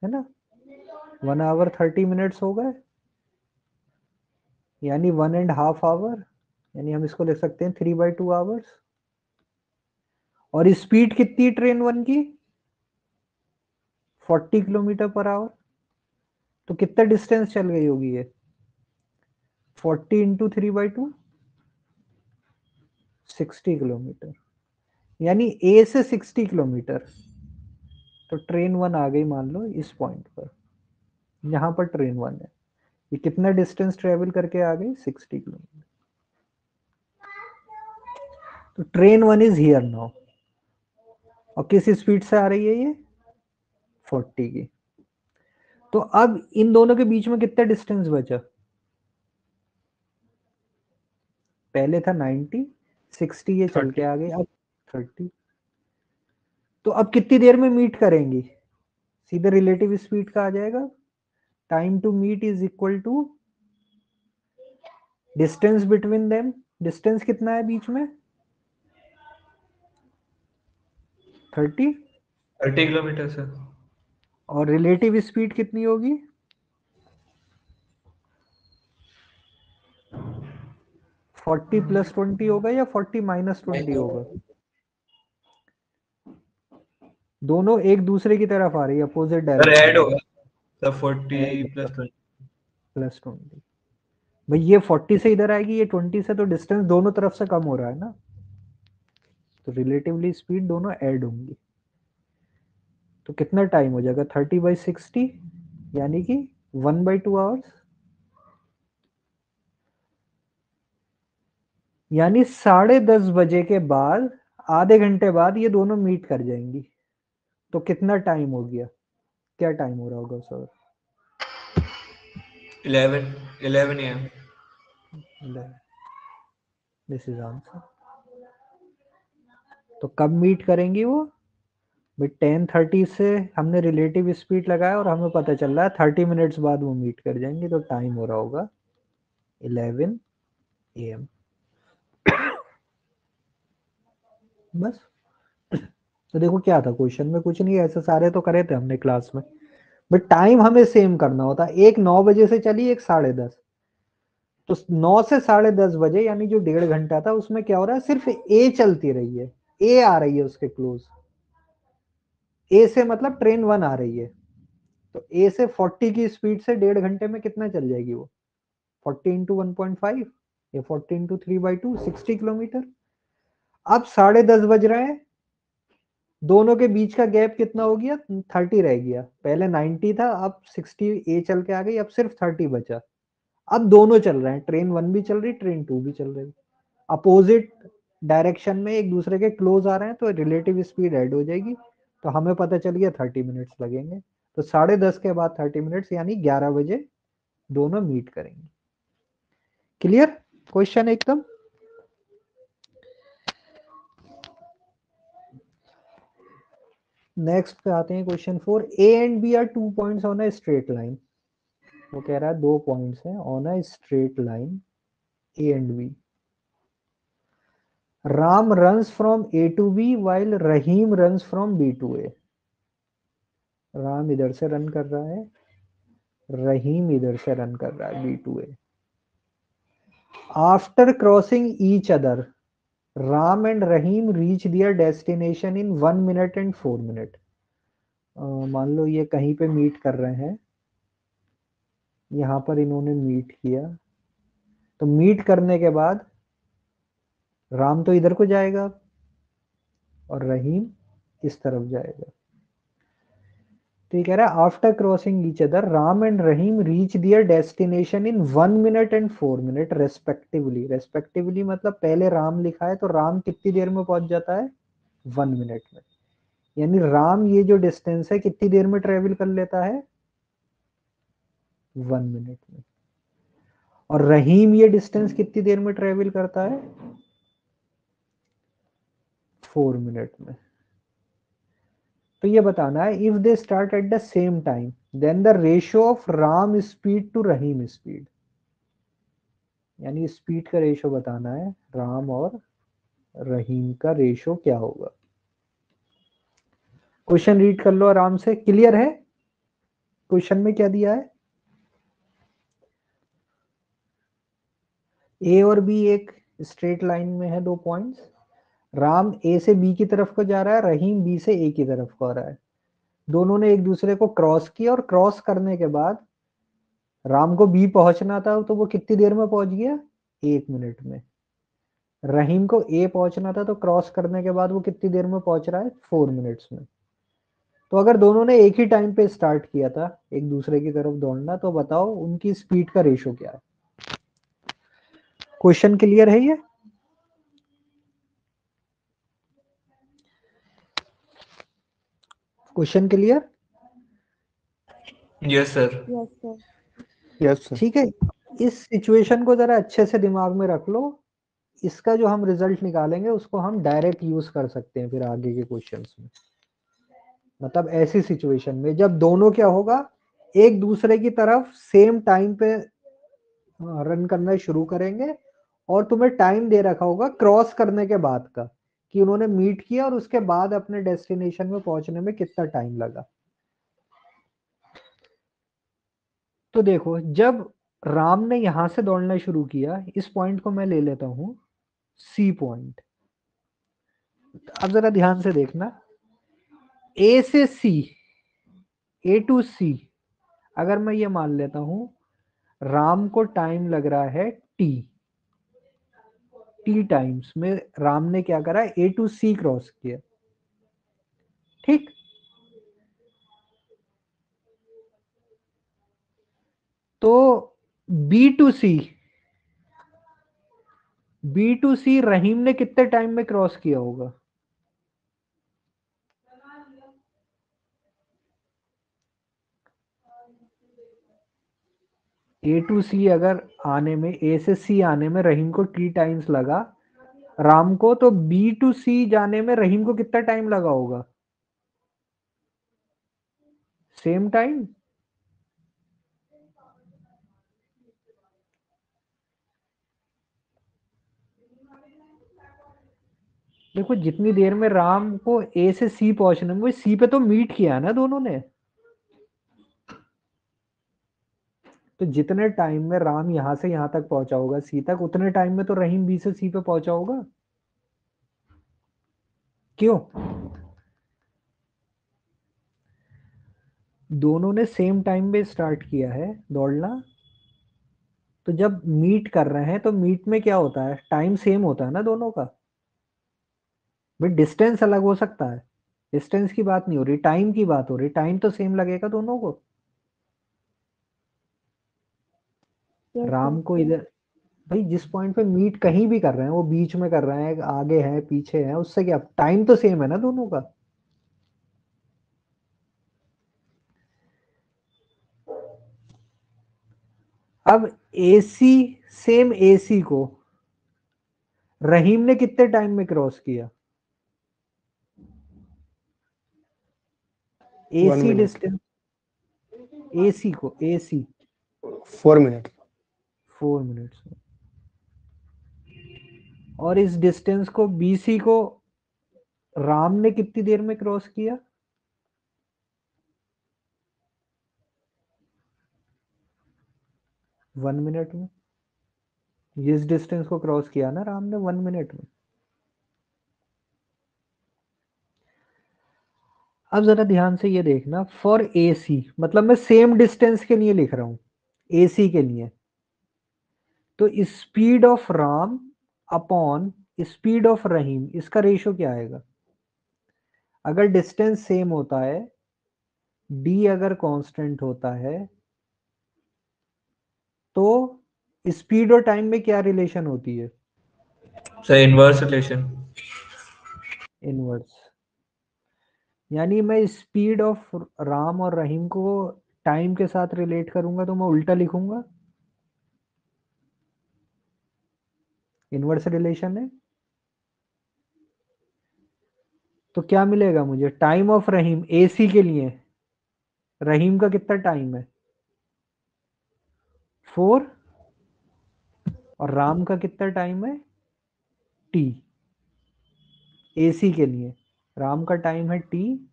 है ना? 1 आवर 30 मिनट्स हो गए, यानी 1.5 आवर, यानी हम इसको लिख सकते हैं 3/2 आवर्स। और स्पीड कितनी ट्रेन 1 की? 40 किलोमीटर पर आवर। तो कितना डिस्टेंस चल गई होगी ये? 40 इंटू 3/2, 60 किलोमीटर, यानी ए से 60 किलोमीटर। तो ट्रेन 1 आ गई मान लो इस पॉइंट पर, यहां पर ट्रेन 1 है, ये कितना डिस्टेंस ट्रेवल करके आ गई? 60 किलोमीटर। तो ट्रेन 1 इज हियर नाउ, और किस स्पीड से आ रही है ये? 40 की। तो अब इन दोनों के बीच में कितना डिस्टेंस बचा? पहले था 90, 60 ये चल के 30। आ गई, अब 30। तो अब कितनी देर में मीट करेंगी? सीधे रिलेटिव स्पीड का आ जाएगा, time to meet is equal to distance between them. Distance कितना है बीच में? 30। 30 किलोमीटर सर। और रिलेटिव स्पीड कितनी होगी? 40 + 20 होगा या 40 - 20 होगा? दोनों एक दूसरे की तरफ आ रही है, अपोजिट सर डायरेक्शन ऐड में। होगा सर, 40 ऐड + 20। +20 भाई, ये 40 से इधर आएगी, ये 20 से, तो डिस्टेंस दोनों तरफ से कम हो रहा है ना, तो रिलेटिवली स्पीड दोनों ऐड होंगी। तो कितना टाइम हो जाएगा? 30/60, यानी कि 1/2 आवर्स। यानी 10:30 बजे के बाद आधे घंटे बाद ये दोनों मीट कर जाएंगी। तो कितना टाइम हो गया, क्या टाइम हो रहा होगा sir? 11 AM। This is answer. तो कब मीट करेंगी वो? भाई 10:30 से हमने रिलेटिव स्पीड लगाया और हमें पता चल रहा है 30 मिनट्स बाद वो मीट कर जाएंगे, तो टाइम हो रहा होगा 11 AM। बस। तो देखो क्या था क्वेश्चन में, कुछ नहीं, ऐसे सारे तो करे थे हमने क्लास में, बट टाइम हमें सेम करना होता है। एक 9 बजे से चली, एक 10:30। तो 9 से 10:30 बजे यानी जो 1.5 घंटा था उसमें क्या हो रहा है, सिर्फ ए चलती रही है, ए आ रही है उसके क्लोज। ए से मतलब ट्रेन 1 आ रही है, तो ए से 40 की स्पीड से 1.5 घंटे में कितना चल जाएगी वो? 40 इंटू 1.5 या 40 इंटू 3/2, 60 किलोमीटर। अब 10:30 बज रहे हैं, दोनों के बीच का गैप कितना हो गया? 30 रह गया। पहले 90 था, अब 60 ए चल के आ गई, अब सिर्फ 30 बचा। अब दोनों चल रहे हैं, ट्रेन 1 भी चल रही, ट्रेन 2 भी चल रही, अपोजिट डायरेक्शन में एक दूसरे के क्लोज आ रहे हैं, तो रिलेटिव स्पीड ऐड हो जाएगी। तो हमें पता चल गया 30 मिनट्स लगेंगे। तो 10:30 के बाद 30 मिनट्स यानी 11 बजे दोनों मीट करेंगे। क्लियर क्वेश्चन एकदम? नेक्स्ट पे आते हैं question 4। A and B are 2 points on a straight line. वो कह रहा है 2 पॉइंट्स हैं on a straight line A and B. Ram runs from A to B while Rahim runs from B to A। Ram इधर से रन कर रहा है, रहीम इधर से रन कर रहा है B to A। After crossing each other, Ram and Rahim reach their destination in 1 minute and 4 minute. मान लो ये कहीं पे मीट कर रहे हैं, यहाँ पर इन्होंने मीट किया, तो मीट करने के बाद राम तो इधर को जाएगा और रहीम इस तरफ जाएगा। तो ये कह रहा है after crossing each other Ram and Rahim reach their destination in 1 minute and 4 minute respectively. Respectively मतलब पहले राम लिखा है, तो राम कितनी देर में पहुंच जाता है? 1 मिनट में। यानी राम ये जो डिस्टेंस है कितनी देर में ट्रेवल कर लेता है? 1 मिनट में। और रहीम ये डिस्टेंस कितनी देर में ट्रेवल करता है? 4 मिनट में। तो ये बताना है if they start at the same time then the ratio of Ram speed to Rahim speed. यानी स्पीड का रेशियो बताना है, राम और रहीम का रेशियो क्या होगा। क्वेश्चन रीड कर लो आराम से, क्लियर है क्वेश्चन में क्या दिया है? ए और बी एक स्ट्रेट लाइन में है, 2 पॉइंट्स। राम ए से बी की तरफ को जा रहा है, रहीम बी से ए की तरफ को आ रहा है। दोनों ने एक दूसरे को क्रॉस किया और क्रॉस करने के बाद राम को बी पहुंचना था, तो वो कितनी देर में पहुंच गया? 1 मिनट में। रहीम को ए पहुंचना था, तो क्रॉस करने के बाद वो कितनी देर में पहुंच रहा है? 4 मिनट्स में। तो अगर दोनों ने एक ही टाइम पे स्टार्ट किया था एक दूसरे की तरफ दौड़ना, तो बताओ उनकी स्पीड का रेशियो क्या है? क्वेश्चन क्लियर है ये? Question clear? Yes sir. Yes sir. Yes sir. ठीक है, इस सिचुएशन को जरा अच्छे से दिमाग में रख लो। इसका जो हम रिजल्ट निकालेंगे उसको हम डायरेक्ट यूज कर सकते हैं फिर आगे के क्वेश्चंस में। मतलब ऐसी सिचुएशन में जब दोनों क्या होगा, एक दूसरे की तरफ सेम टाइम पे रन करना शुरू करेंगे, और तुम्हें टाइम दे रखा होगा क्रॉस करने के बाद का, कि उन्होंने मीट किया और उसके बाद अपने डेस्टिनेशन में पहुंचने में कितना टाइम लगा। तो देखो, जब राम ने यहां से दौड़ना शुरू किया, इस पॉइंट को मैं ले लेता हूं सी पॉइंट। अब जरा ध्यान से देखना, ए से सी, ए टू सी, अगर मैं ये मान लेता हूं राम को टाइम लग रहा है टी, टी टाइम्स में राम ने क्या करा, ए टू सी क्रॉस किया, ठीक। तो B to C B to C Rahim ने कितने टाइम में क्रॉस किया होगा? ए टू सी अगर आने में, ए से सी आने में रहीम को टी टाइम्स लगा राम को, तो बी टू सी जाने में रहीम को कितना टाइम लगा होगा? Same time. देखो जितनी देर में राम को ए से सी पहुंचने में, सी पे तो मीट किया है ना दोनों ने, तो जितने टाइम में राम यहां से यहां तक पहुंचा होगा सी तक, उतने टाइम में तो रहीम बी से सी पे पहुंचा होगा। क्यों? दोनों ने सेम टाइम में स्टार्ट किया है दौड़ना, तो जब मीट कर रहे हैं तो मीट में क्या होता है, टाइम सेम होता है ना दोनों का। भाई डिस्टेंस अलग हो सकता है, डिस्टेंस की बात नहीं हो रही, टाइम की बात हो रही, टाइम तो सेम लगेगा दोनों को। Yes, sir. राम को इधर, भाई जिस पॉइंट पे मीट कहीं भी कर रहे हैं, वो बीच में कर रहे हैं, आगे है पीछे है, उससे क्या, टाइम तो सेम है ना दोनों का। अब एसी, सेम एसी को रहीम ने कितने टाइम में क्रॉस किया? One AC minute. Distance, AC को, एसी 4 minutes. 4 मिनट्स में, और इस डिस्टेंस को बीसी को राम ने कितनी देर में क्रॉस किया? 1 मिनट में। इस डिस्टेंस को क्रॉस किया ना राम ने 1 मिनट में। अब जरा ध्यान से ये देखना, फॉर एसी, मतलब मैं सेम डिस्टेंस के लिए लिख रहा हूं, एसी के लिए, तो speed of Ram upon speed of Rahim, इसका रेशो क्या आएगा? अगर डिस्टेंस सेम होता है, डी अगर कांस्टेंट होता है, तो स्पीड और टाइम में क्या रिलेशन होती है? Sir inverse relation. इनवर्स। यानी मैं स्पीड ऑफ राम और रहीम को टाइम के साथ रिलेट करूंगा तो मैं उल्टा लिखूंगा, इनवर्स रिलेशन है। तो क्या मिलेगा मुझे, टाइम ऑफ रहीम एसी के लिए, रहीम का कितना टाइम है 4, और राम का कितना टाइम है टी। एसी के लिए राम का टाइम है टी,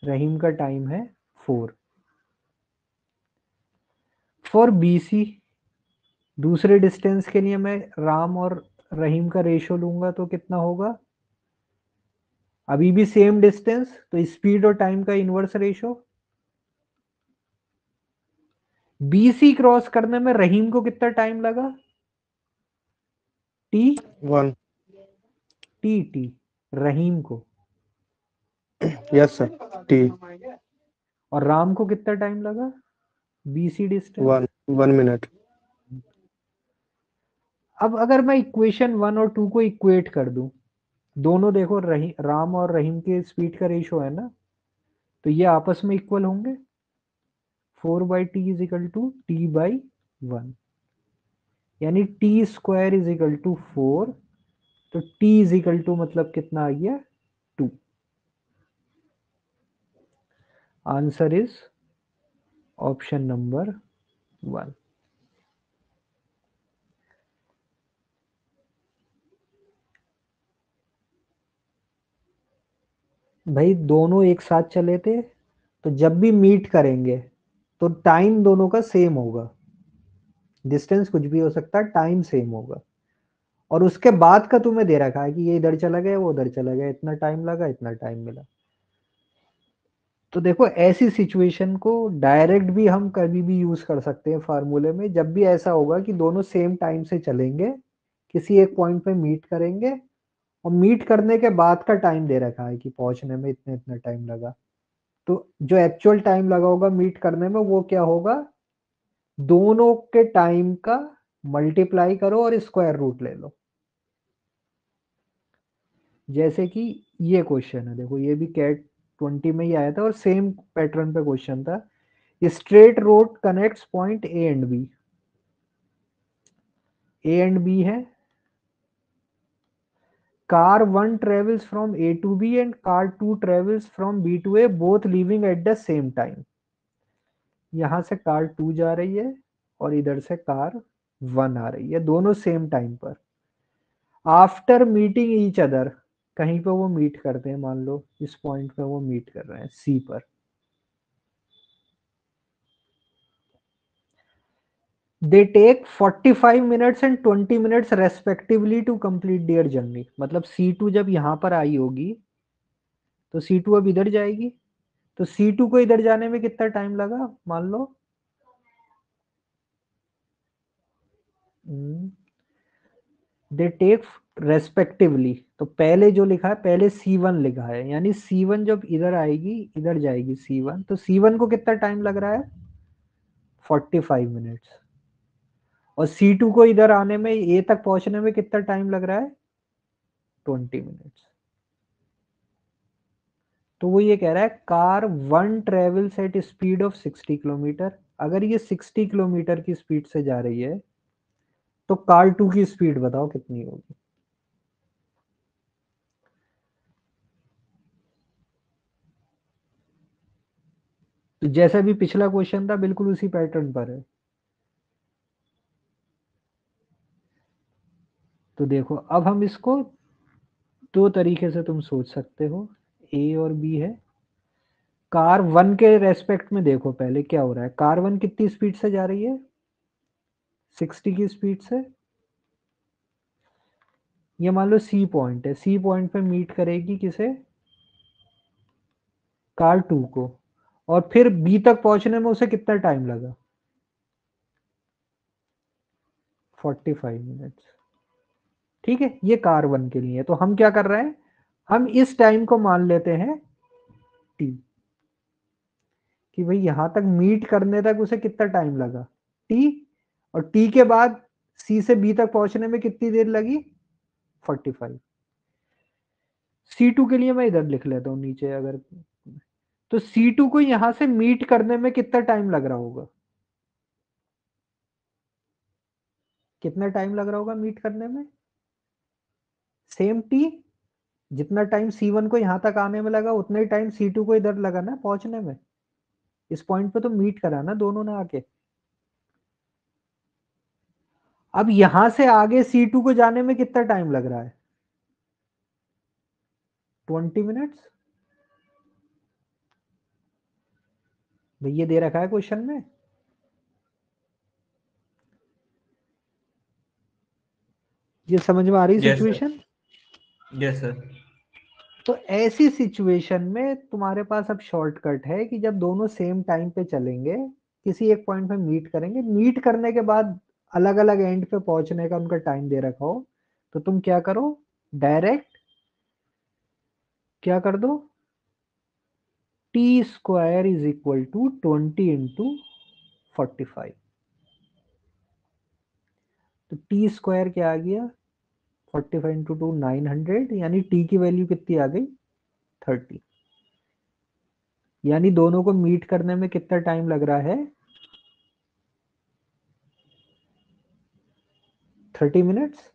रहीम का टाइम है 4। फॉर बीसी, दूसरे डिस्टेंस के लिए मैं राम और रहीम का रेशो लूंगा तो कितना होगा? अभी भी सेम डिस्टेंस, तो स्पीड और टाइम का इनवर्स रेशो। बीसी क्रॉस करने में रहीम को कितना टाइम लगा? टी, 1. टी रहीम को, Yes, sir. T. और राम को कितना टाइम लगा बीसी डिस्टेंस? 1 minute. अब अगर मैं इक्वेशन 1 और 2 को इक्वेट कर दूं, दोनों देखो राम और रहीम के स्पीड का रेशो है ना, तो ये आपस में इक्वल होंगे। 4/t is equal to t/1, यानी t square is equal to 4, तो t इज इक्वल टू मतलब कितना आ गया 2। Answer is option number 1। भाई दोनों एक साथ चले थे, तो जब भी मीट करेंगे तो टाइम दोनों का सेम होगा, डिस्टेंस कुछ भी हो सकता है, टाइम सेम होगा। और उसके बाद का तुम्हें दे रखा है कि ये इधर चला गया वो उधर चला गया, इतना टाइम लगा इतना टाइम मिला। तो देखो ऐसी सिचुएशन को डायरेक्ट भी हम कभी भी यूज कर सकते हैं फार्मूले में, जब भी ऐसा होगा कि दोनों सेम टाइम से चलेंगे, किसी एक पॉइंट पे मीट करेंगे, और मीट करने के बाद का टाइम दे रखा है कि पहुंचने में इतना इतना टाइम लगा, तो जो एक्चुअल टाइम लगा होगा मीट करने में वो क्या होगा, दोनों के टाइम का मल्टीप्लाई करो और स्क्वायर रूट ले लो, जैसे कि ये क्वेश्चन है, देखो ये भी कैट 20 में ही आया था और सेम पैटर्न पे क्वेश्चन था। Straight road connects point A and B, A and B है। Car 1 travels from A to B and car 2 travels from B to A, both leaving at the same time। यहां से car 2 जा रही है और इधर से कार 1 आ रही है, दोनों सेम टाइम पर। आफ्टर मीटिंग ईच अदर, कहीं पे वो मीट करते हैं, मान लो इस पॉइंट पे वो मीट कर रहे हैं सी पर। They take 45 minutes and 20 minutes respectively to complete their journey. मतलब C2 जब यहां पर आई होगी तो C2 अब इधर जाएगी, तो C2 को इधर जाने में कितना टाइम लगा, मान लो दे टेक रेस्पेक्टिवली, तो पहले जो लिखा है पहले C1 लिखा है, यानी C1 जब इधर आएगी इधर जाएगी C1, तो C1 को कितना टाइम लग रहा है 45 मिनट्स, और C2 को इधर आने में ए तक पहुंचने में कितना टाइम लग रहा है 20 मिनट्स। तो वो ये कह रहा है car 1 travels at speed of 60 kilometre. अगर ये 60 किलोमीटर की स्पीड से जा रही है तो कार 2 की स्पीड बताओ कितनी होगी। तो जैसा भी पिछला क्वेश्चन था बिल्कुल उसी पैटर्न पर है। तो देखो अब हम इसको दो तरीके से तुम सोच सकते हो, ए और बी है। कार 1 के रेस्पेक्ट में देखो पहले क्या हो रहा है, कार 1 कितनी स्पीड से जा रही है 60 की स्पीड से। ये मान लो सी पॉइंट है, सी पॉइंट पे मीट करेगी किसे, कार 2 को, और फिर बी तक पहुंचने में उसे कितना टाइम लगा 45 मिनट्स। ठीक है, ये कार 1 के लिए। तो हम क्या कर रहे हैं, हम इस टाइम को मान लेते हैं टी, कि भाई यहां तक मीट करने तक उसे कितना टाइम लगा टी, और टी के बाद सी से बी तक पहुंचने में कितनी देर लगी 45। C2 के लिए मैं इधर लिख लेता हूं नीचे, अगर तो C2 को यहां से मीट करने में कितना टाइम लग रहा होगा, कितना टाइम लग रहा होगा मीट करने में, सेम टी, जितना टाइम C1 को यहां तक आने में लगा उतना ही टाइम C2 को इधर लगा ना पहुंचने में। इस पॉइंट पे तो मीट करा ना दोनों ने आके। अब यहां से आगे C2 को जाने में कितना टाइम लग रहा है 20 मिनट्स। भाई ये दे रखा है क्वेश्चन में। ये समझ में आ रही yes sir, situation. Yes sir. तो ऐसी सिचुएशन में तुम्हारे पास अब शॉर्टकट है कि जब दोनों सेम टाइम पे चलेंगे, किसी एक पॉइंट पे मीट करेंगे, मीट करने के बाद अलग अलग एंड पे पहुंचने का उनका टाइम दे रखा हो, तो तुम क्या करो, डायरेक्ट क्या कर दो, t square is equal to 20 into 45। तो टी स्क्वायर क्या आ गया 45 इंटू 2 900, यानी टी की वैल्यू कितनी आ गई 30। यानी दोनों को मीट करने में कितना टाइम लग रहा है 30 मिनट्स।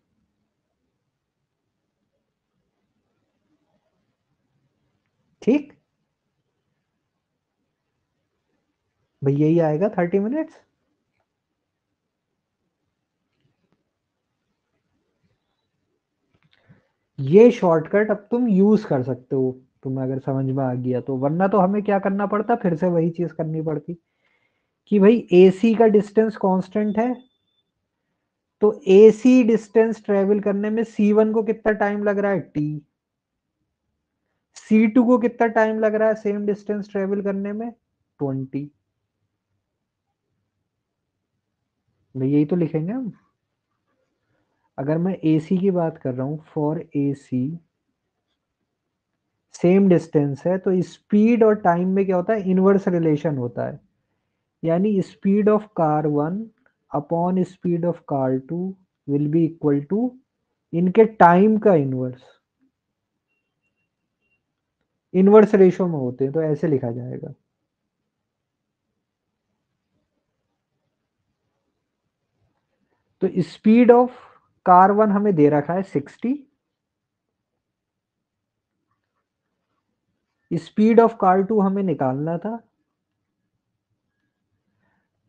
ठीक, भाई यही आएगा 30 मिनट्स। ये शॉर्टकट अब तुम यूज कर सकते हो, तुम्हें अगर समझ में आ गया तो, वरना तो हमें क्या करना पड़ता, फिर से वही चीज करनी पड़ती कि भाई AC का डिस्टेंस कांस्टेंट है, तो AC डिस्टेंस ट्रेवल करने में C1 को कितना टाइम लग रहा है T, C2 को कितना टाइम लग रहा है सेम डिस्टेंस ट्रेवल करने में 20। भाई यही तो लिखेंगे हम। अगर मैं AC की बात कर रहा हूं, फॉर AC सेम डिस्टेंस है, तो स्पीड और टाइम में क्या होता है, इनवर्स रिलेशन होता है। यानी speed of car 1 upon speed of car 2 will be equal to इनके टाइम का इनवर्स। इनवर्स रेशो में होते हैं, तो ऐसे लिखा जाएगा। तो स्पीड ऑफ कार 1 हमें दे रखा है 60, स्पीड ऑफ कार 2 हमें निकालना था।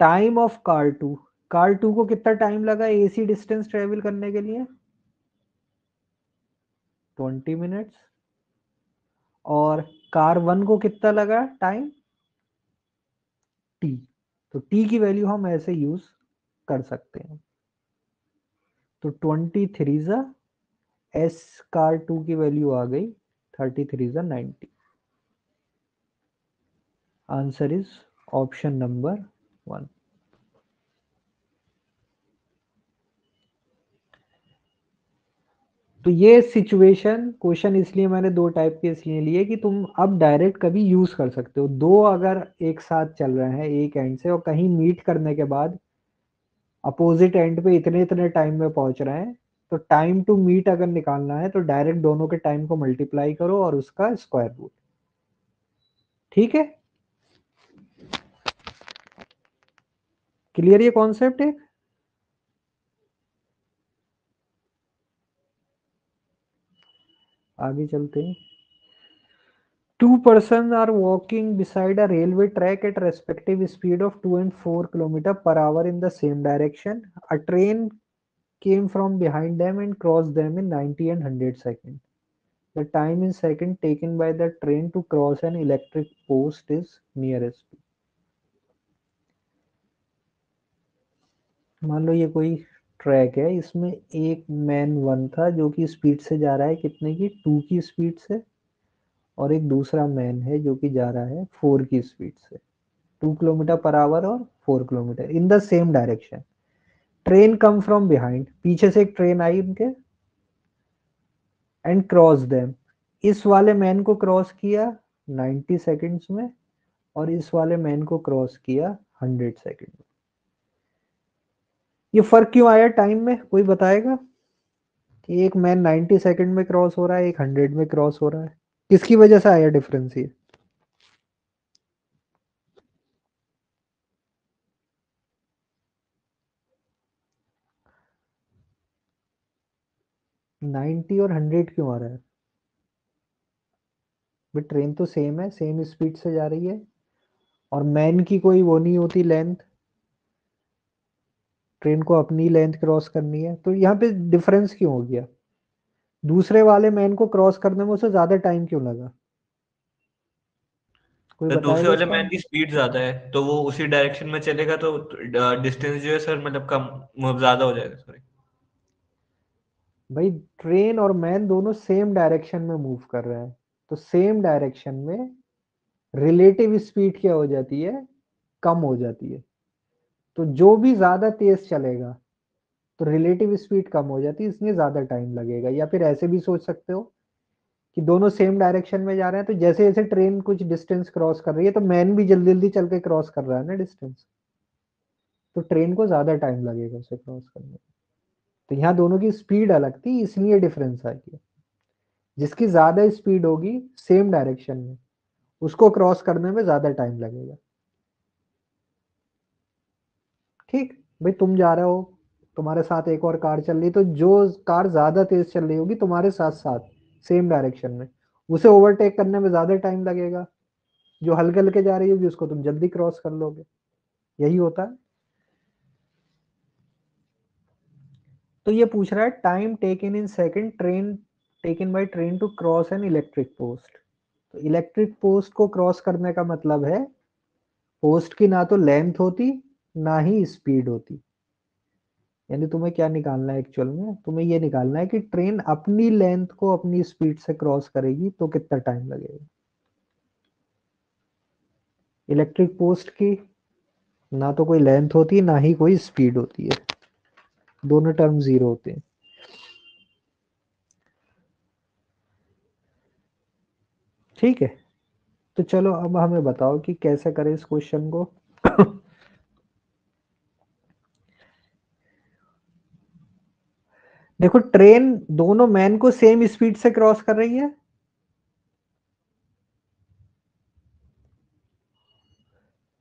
टाइम ऑफ कार 2, कार 2 को कितना टाइम लगा एसी डिस्टेंस ट्रेवल करने के लिए? 20 मिनट्स। और कार 1 को कितना लगा टाइम? टी। तो टी की वैल्यू हम ऐसे यूज कर सकते हैं। तो 23 जा एस कार 2 की वैल्यू आ गई 33 जा 90। Answer is option number 1। तो ये सिचुएशन क्वेश्चन इसलिए मैंने दो टाइप के इसलिए लिए कि तुम अब डायरेक्ट कभी यूज कर सकते हो। दो अगर एक साथ चल रहे हैं एक एंड से और कहीं मीट करने के बाद अपोजिट एंड पे इतने इतने टाइम में पहुंच रहे हैं, तो टाइम टू मीट अगर निकालना है तो डायरेक्ट दोनों के टाइम को मल्टीप्लाई करो और उसका स्क्वायर रूट। ठीक है, क्लियर ये कॉन्सेप्ट है? आगे चलते हैं। Two persons are walking beside a railway track at respective speed of 2 and 4 km per hour in the same direction. A train came from behind them and crossed them in 90 and 100 seconds. The time in second taken by the train to cross an electric post is nearest. मान लो ये कोई track है, इसमें एक man 1 था जो कि स्पीड से जा रहा है कितने की? 2 की स्पीड से, और एक दूसरा मैन है जो कि जा रहा है 4 की स्पीड से। 2 किलोमीटर पर आवर और 4 kilometre in the same direction. Train come from behind, पीछे से एक ट्रेन आई उनके, एंड क्रॉस देम, इस वाले मैन को क्रॉस किया 90 सेकंड्स में और इस वाले मैन को क्रॉस किया 100 सेकंड में। ये फर्क क्यों आया टाइम में, कोई बताएगा? कि एक मैन 90 सेकंड में क्रॉस हो रहा है, एक 100 में क्रॉस हो रहा है, किसकी वजह से आया डिफरेंस ये? नाइन्टी और 100 क्यों आ रहा है? भाई ट्रेन तो सेम है, सेम स्पीड से जा रही है, और मैन की कोई वो नहीं होती लेंथ, ट्रेन को अपनी लेंथ क्रॉस करनी है, तो यहाँ पे डिफरेंस क्यों हो गया? दूसरे वाले मैन को क्रॉस करने में उसे ज्यादा टाइम क्यों लगा? कोई तो दूसरे बताएगा वाले इसका? मैन की स्पीड ज्यादा है तो वो उसी डायरेक्शन में चलेगा, तो डिस्टेंस जो है सर मतलब कम ज्यादा हो जाएगा, सॉरी। भाई ट्रेन और मैन दोनों सेम डायरेक्शन में मूव कर रहे हैं, तो सेम डायरेक्शन में रिलेटिव स्पीड क्या हो जाती है? कम हो जाती है। तो जो भी ज्यादा तेज चलेगा तो रिलेटिव स्पीड कम हो जाती है, इसलिए ज्यादा टाइम लगेगा। या फिर ऐसे भी सोच सकते हो कि दोनों सेम डायरेक्शन में जा रहे हैं, तो जैसे जैसे ट्रेन कुछ डिस्टेंस क्रॉस कर रही है तो मैन भी जल्दी जल्दी चल के क्रॉस कर रहा है ना डिस्टेंस, तो ट्रेन को ज्यादा टाइम लगेगा उसे क्रॉस करने में। तो यहाँ दोनों की स्पीड अलग थी, इसलिए डिफरेंस आ गया। जिसकी ज्यादा स्पीड होगी सेम डायरेक्शन में, उसको क्रॉस करने में ज्यादा टाइम लगेगा। ठीक, भाई तुम जा रहे हो, तुम्हारे साथ एक और कार चल रही, तो जो कार ज्यादा तेज चल रही होगी तुम्हारे साथ साथ सेम डायरेक्शन में, उसे ओवरटेक करने में ज्यादा टाइम लगेगा। जो हल्के हल्के जा रही होगी उसको तुम जल्दी क्रॉस कर लोगे। यही होता है। तो ये पूछ रहा है time taken in second train taken by train to cross an electric post. तो इलेक्ट्रिक पोस्ट को क्रॉस करने का मतलब है पोस्ट की ना तो लेंथ होती ना ही स्पीड होती। यानी तुम्हें क्या निकालना है एक्चुअल में? तुम्हें ये निकालना है कि ट्रेन अपनी लेंथ को अपनी स्पीड से क्रॉस करेगी तो कितना टाइम लगेगा। इलेक्ट्रिक पोस्ट की ना तो कोई लेंथ होती ना ही कोई स्पीड होती है, दोनों टर्म जीरो होते हैं। ठीक है, तो चलो अब हमें बताओ कि कैसे करें इस क्वेश्चन को। देखो ट्रेन दोनों मैन को सेम स्पीड से क्रॉस कर रही है,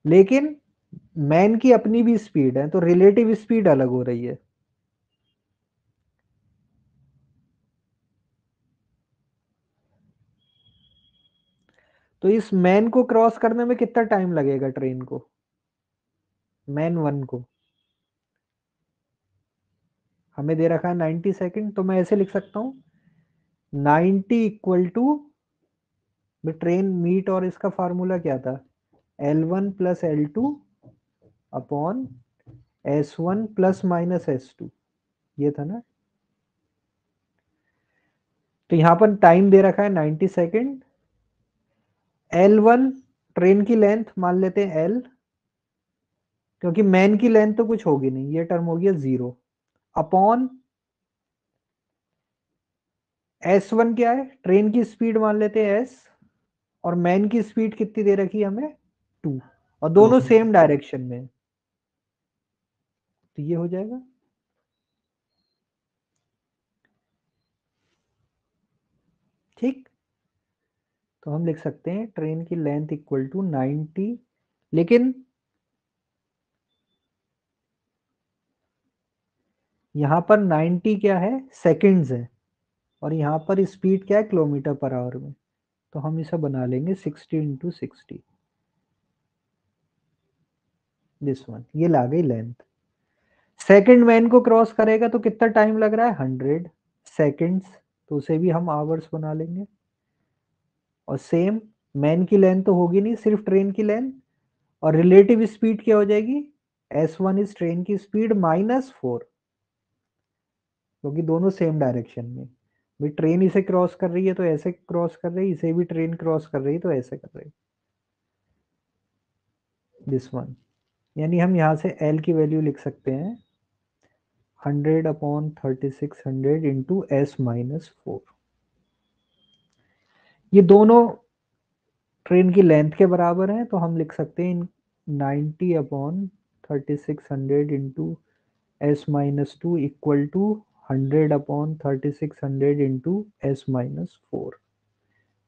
लेकिन मैन की अपनी भी स्पीड है, तो रिलेटिव स्पीड अलग हो रही है। तो इस मैन को क्रॉस करने में कितना टाइम लगेगा ट्रेन को, मैन 1 को? हमें दे रखा है 90 सेकंड, तो मैं ऐसे लिख सकता हूं 90 इक्वल टू ट्रेन मीट, और इसका फार्मूला क्या था, L1 plus L2 upon S1 plus minus S2, ये था ना। तो यहां पर टाइम दे रखा है 90 सेकंड। L1 ट्रेन की लेंथ मान लेते हैं L, क्योंकि मैन की लेंथ तो कुछ होगी नहीं, ये टर्म हो गया 0, अपॉन S1 क्या है, ट्रेन की स्पीड मान लेते हैं S, और मैन की स्पीड कितनी दे रखी है हमें 2, और दोनों सेम डायरेक्शन में, तो ये हो जाएगा। ठीक, तो हम लिख सकते हैं ट्रेन की लेंथ इक्वल टू 90, लेकिन यहां पर 90 क्या है, सेकंड्स है, और यहां पर स्पीड क्या है, किलोमीटर पर आवर में। तो हम इसे बना लेंगे 60 इंटू 60, दिस वन, ये ला गई लेंथ। सेकंड मैन को क्रॉस करेगा तो कितना टाइम लग रहा है, 100 सेकंड्स, तो उसे भी हम आवर्स बना लेंगे। और सेम, मैन की लेंथ तो होगी नहीं, सिर्फ ट्रेन की लेंथ, और रिलेटिव स्पीड क्या हो जाएगी, S1 इज ट्रेन की स्पीड माइनस 4, क्योंकि दोनों सेम डायरेक्शन में। भाई ट्रेन इसे क्रॉस कर रही है तो ऐसे क्रॉस कर रही है, इसे भी ट्रेन क्रॉस कर रही है तो ऐसे कर रही है, दिस वन। यानी हम यहाँ से L की वैल्यू लिख सकते हैं 100 अपॉन 3600 इंटू S माइनस 4। ये दोनों ट्रेन की लेंथ के बराबर हैं, तो हम लिख सकते हैं 90 upon 3600 into S minus 2 equal to 100 upon 3600 into S minus 4।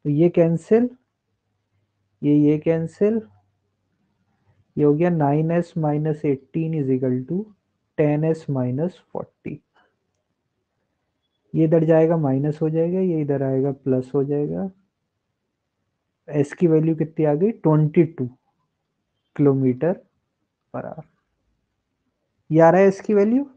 तो ये कैंसिल, ये कैंसिल, ये हो गया 9s minus 18 is equal to 10s minus 40। ये इधर जाएगा माइनस हो जाएगा, ये इधर आएगा प्लस हो जाएगा। एस की वैल्यू कितनी आ गई, 22 किलोमीटर पर आवर। ये आ रहा है एस की वैल्यू।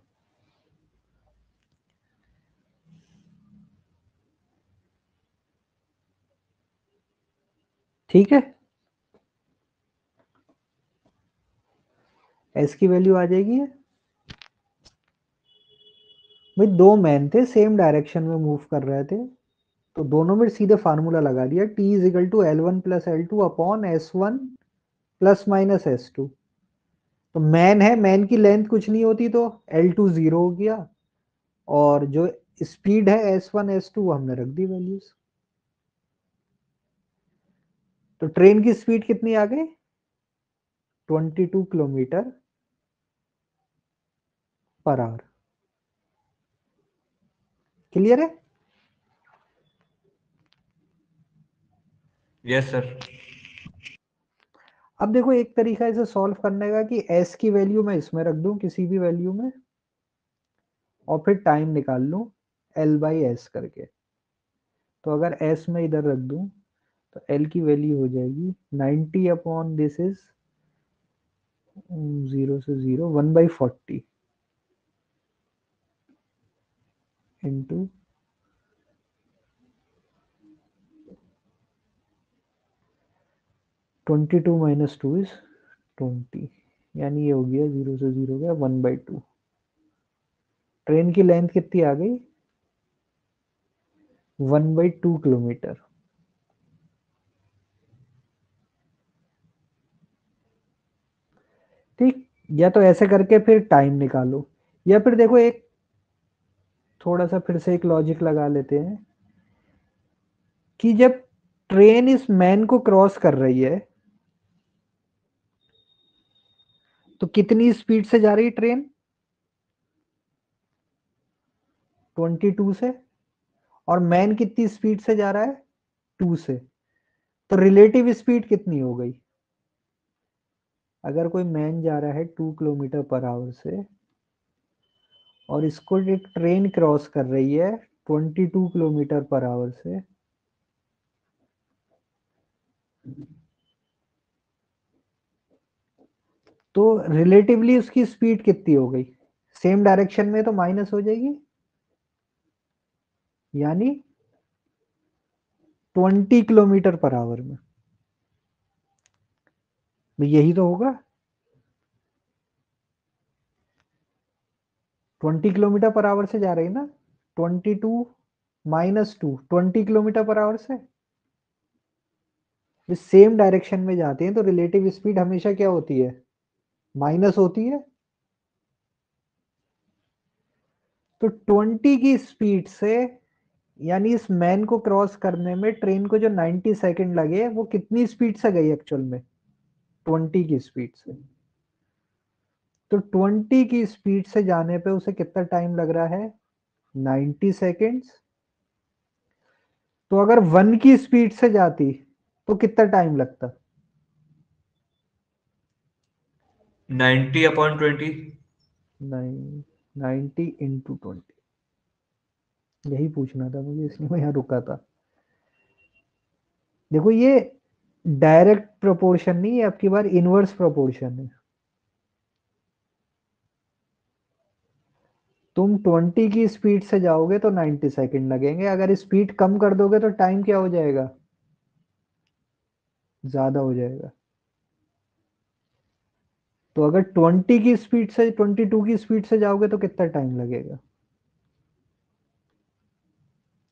ठीक है, एस की वैल्यू आ जाएगी। भाई दो मैन थे, सेम डायरेक्शन में मूव कर रहे थे, तो दोनों में सीधे फार्मूला लगा दिया, t is equal to L1 plus L2 upon S1 plus minus S2। तो मैन है, मैन की लेंथ कुछ नहीं होती तो L2 0 हो गया, और जो स्पीड है S1 S2 वो हमने रख दी वैल्यूज। तो ट्रेन की स्पीड कितनी आ गई, 22 किलोमीटर पर आवर। क्लियर है? Yes sir. अब देखो एक तरीका इसे सॉल्व करने का कि s की वैल्यू मैं इसमें रख दूं किसी भी वैल्यू में, और फिर टाइम निकाल लूं L बाई एस करके। तो अगर s में इधर रख दूं तो L की वैल्यू हो जाएगी 90 अपॉन दिस इज 0 से 0 1/40 इंटू 22 माइनस 2 इज 20, यानी ये हो गया 0 से 0 गया 1/2। ट्रेन की लेंथ कितनी आ गई, 1/2 किलोमीटर। ठीक, या तो ऐसे करके फिर टाइम निकालो, या फिर देखो एक थोड़ा सा फिर से एक लॉजिक लगा लेते हैं कि जब ट्रेन इस मैन को क्रॉस कर रही है तो कितनी स्पीड से जा रही है ट्रेन, 22 से, और मैन कितनी स्पीड से जा रहा है, 2 से। तो रिलेटिव स्पीड कितनी हो गई, अगर कोई मैन जा रहा है 2 किलोमीटर पर आवर से और इसको एक ट्रेन क्रॉस कर रही है 22 किलोमीटर पर आवर से, तो रिलेटिवली उसकी स्पीड कितनी हो गई? सेम डायरेक्शन में तो माइनस हो जाएगी, यानी 20 किलोमीटर पर आवर में। यही तो होगा, 20 किलोमीटर पर आवर से जा रही है ना, 22 माइनस 2, 20 किलोमीटर पर आवर से सेम डायरेक्शन में जाते हैं तो रिलेटिव स्पीड हमेशा क्या होती है? माइनस होती है। तो 20 की स्पीड से, यानी इस मैन को क्रॉस करने में ट्रेन को जो 90 सेकंड लगे, वो कितनी स्पीड से गई एक्चुअल में? 20 की स्पीड से। तो 20 की स्पीड से जाने पे उसे कितना टाइम लग रहा है? 90 सेकेंड्स। तो अगर 1 की स्पीड से जाती तो कितना टाइम लगता? 90/20। 90 इंटू 20, यही पूछना था मुझे, इसलिए मैं यहाँ रुका था। देखो ये डायरेक्ट प्रोपोर्शन नहीं है, आपकी बार इनवर्स प्रोपोर्शन है। तुम 20 की स्पीड से जाओगे तो 90 सेकंड लगेंगे, अगर स्पीड कम कर दोगे तो टाइम क्या हो जाएगा? ज्यादा हो जाएगा। तो अगर 20 की स्पीड से 22 की स्पीड से जाओगे तो कितना टाइम लगेगा?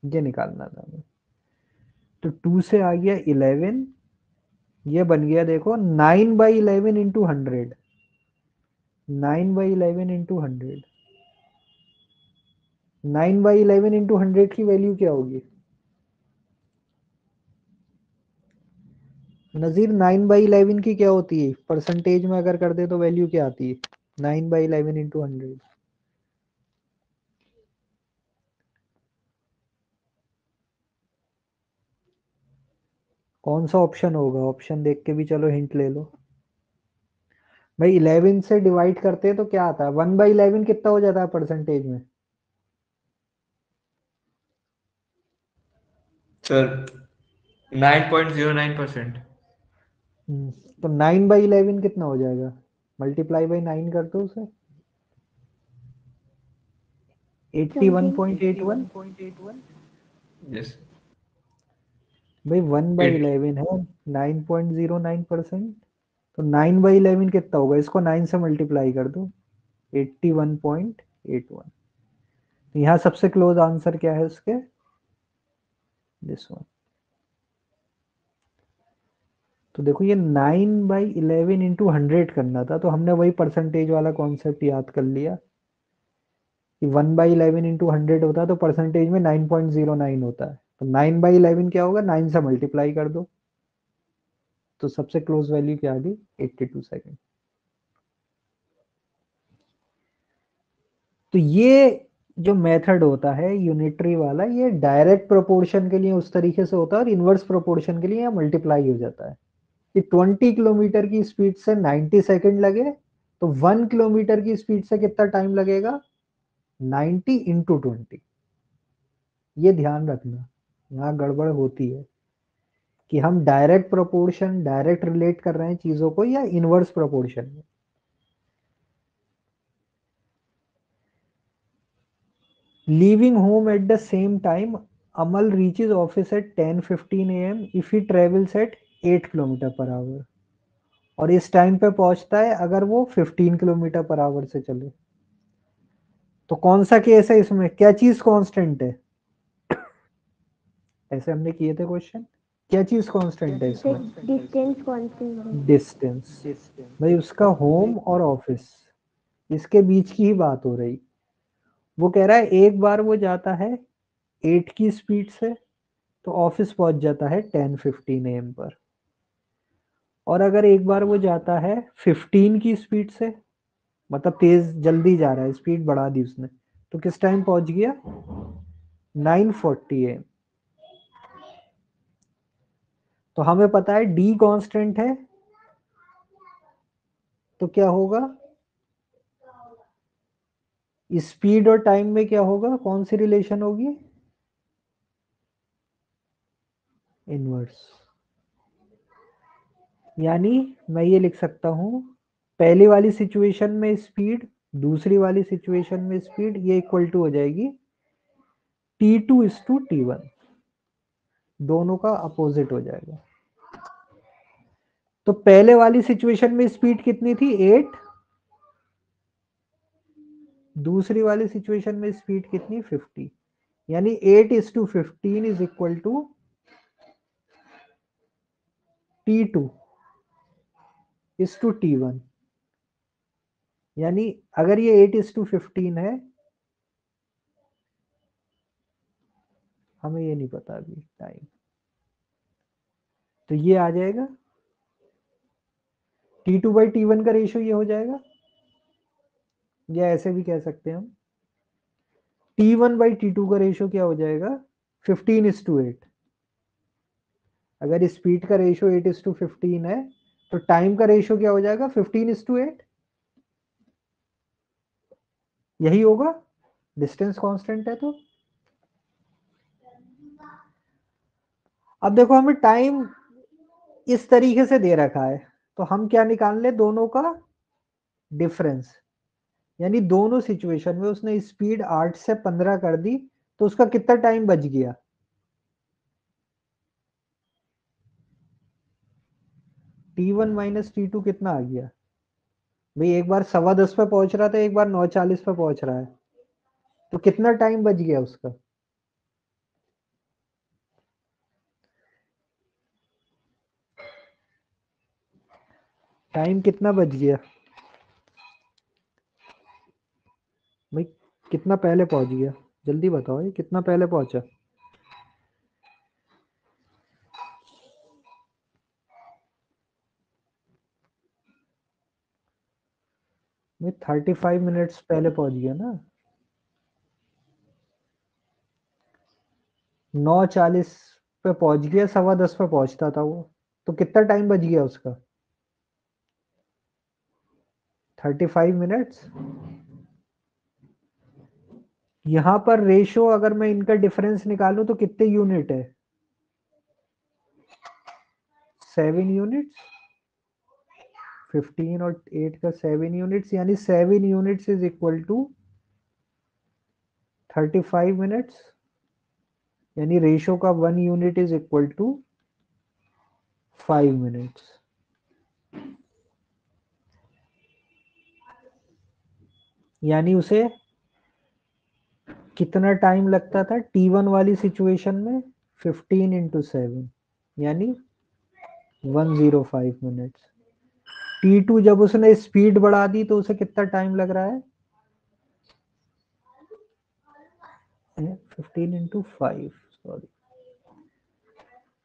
ये निकालना था हमें। तो 2 से आ गया 11, ये बन गया देखो 9/11 इंटू 100, 9/11 इंटू 100, 9/11 इंटू 100 की वैल्यू क्या होगी नजीर? 9/11 की क्या होती है परसेंटेज में? अगर कर दे तो वैल्यू क्या आती है 9/11 इंटू 100? कौन सा ऑप्शन होगा? ऑप्शन देख के भी चलो हिंट ले लो भाई। 11 से डिवाइड करते हैं तो क्या आता है? 1/11 कितना हो जाता है परसेंटेज में? सर 9.09%। तो 9/11 कितना हो जाएगा? मल्टीप्लाई बाई 9 कर दो उसे, 81.81। यस। भाई 1/11 है 9.09%, तो 9/11 कितना होगा? इसको 9 से मल्टीप्लाई कर दो, 81.81। तो यहाँ सबसे क्लोज आंसर क्या है उसके? This one. तो देखो ये 9/11 इंटू 100 करना था, तो हमने वही परसेंटेज वाला कॉन्सेप्ट याद कर लिया कि 1/11 इंटू 100 होता है तो परसेंटेज में 9.09 होता है। तो 9/11 क्या होगा? 9 से मल्टीप्लाई कर दो, तो सबसे क्लोज वैल्यू क्या आ गई? 82 सेकेंड। तो ये जो मेथड होता है यूनिटरी वाला, ये डायरेक्ट प्रोपोर्शन के लिए उस तरीके से होता है, और इनवर्स प्रोपोर्शन के लिए मल्टीप्लाई हो जाता है कि 20 किलोमीटर की स्पीड से 90 सेकेंड लगे तो 1 किलोमीटर की स्पीड से कितना टाइम लगेगा? 90 इंटू 20। ये ध्यान रखना, यहाँ गड़बड़ होती है कि हम डायरेक्ट प्रोपोर्शन, डायरेक्ट रिलेट कर रहे हैं चीजों को, या इनवर्स प्रोपोर्शन में। Leaving home at the same time, Amal reaches office at 10:15 AM if he travels eight 8 kilometre per our, और इस टाइम पे पहुंचता है अगर वो 15 किलोमीटर पर आवर से चले। तो कौन सा केस है इसमें? क्या चीज कांस्टेंट है? ऐसे हमने किए थे क्वेश्चन, क्या चीज कांस्टेंट है इसमें? डिस्टेंस कांस्टेंट है। डिस्टेंस। भाई उसका होम और ऑफिस, इसके बीच की ही बात हो रही। वो कह रहा है एक बार वो जाता है 8 की स्पीड से तो ऑफिस पहुंच जाता है 10:15 AM पर, और अगर एक बार वो जाता है 15 की स्पीड से, मतलब तेज जल्दी जा रहा है, स्पीड बढ़ा दी उसने, तो किस टाइम पहुंच गया? 9:40 AM। तो हमें पता है डी कांस्टेंट है तो क्या होगा, स्पीड और टाइम में क्या होगा, कौन सी रिलेशन होगी, इनवर्स। यानी मैं ये लिख सकता हूं, पहली वाली सिचुएशन में स्पीड, दूसरी वाली सिचुएशन में स्पीड, ये इक्वल टू हो जाएगी T2:T1, दोनों का अपोजिट हो जाएगा। तो पहले वाली सिचुएशन में स्पीड कितनी थी, 8, दूसरी वाली सिचुएशन में स्पीड कितनी, 50, यानी 8:15 इज इक्वल टू T2:T1। यानी अगर ये 8:15 है, हमें ये नहीं पता अभी टाइम, तो ये आ जाएगा T2/T1 का रेशियो ये हो जाएगा, या ऐसे भी कह सकते हैं हम T1/T2 का रेशियो क्या हो जाएगा, 15:8। अगर स्पीड का रेशियो 8:15 है तो टाइम का रेशियो क्या हो जाएगा, 15:8, यही होगा, डिस्टेंस कांस्टेंट है तो। अब देखो हमें टाइम इस तरीके से दे रखा है, तो हम क्या निकाल ले, दोनों का डिफरेंस, यानी दोनों सिचुएशन में उसने स्पीड 8 से 15 कर दी, तो उसका कितना टाइम बच गया, T1 माइनस T2 कितना आ गया भाई, एक बार 10:15 पे पहुंच रहा था, एक बार 9:40 पे पहुंच रहा है, तो कितना टाइम बच गया उसका, टाइम कितना बच गया भाई, कितना पहले पहुंच गया, जल्दी बताओ ये कितना पहले पहुंचा, मैं 35 मिनट्स पहले पहुंच गया ना, 9:40 पे पहुंच गया, 10:15 पे पहुंचता था वो, तो कितना टाइम बच गया उसका, 35 मिनट्स। यहां पर रेशो अगर मैं इनका डिफरेंस निकालूं तो कितने यूनिट है, 7 यूनिट्स, 15 और 8 का 7 यूनिट्स, यानी 7 units is equal to 35 minutes, यानी रेशो का 1 unit is equal to 5 minutes. यानी उसे कितना टाइम लगता था T1 वाली सिचुएशन में, 15 × 7, यानी 105 मिनट्स। T2 जब उसने स्पीड बढ़ा दी तो उसे कितना टाइम लग रहा है, 15 × 5, सॉरी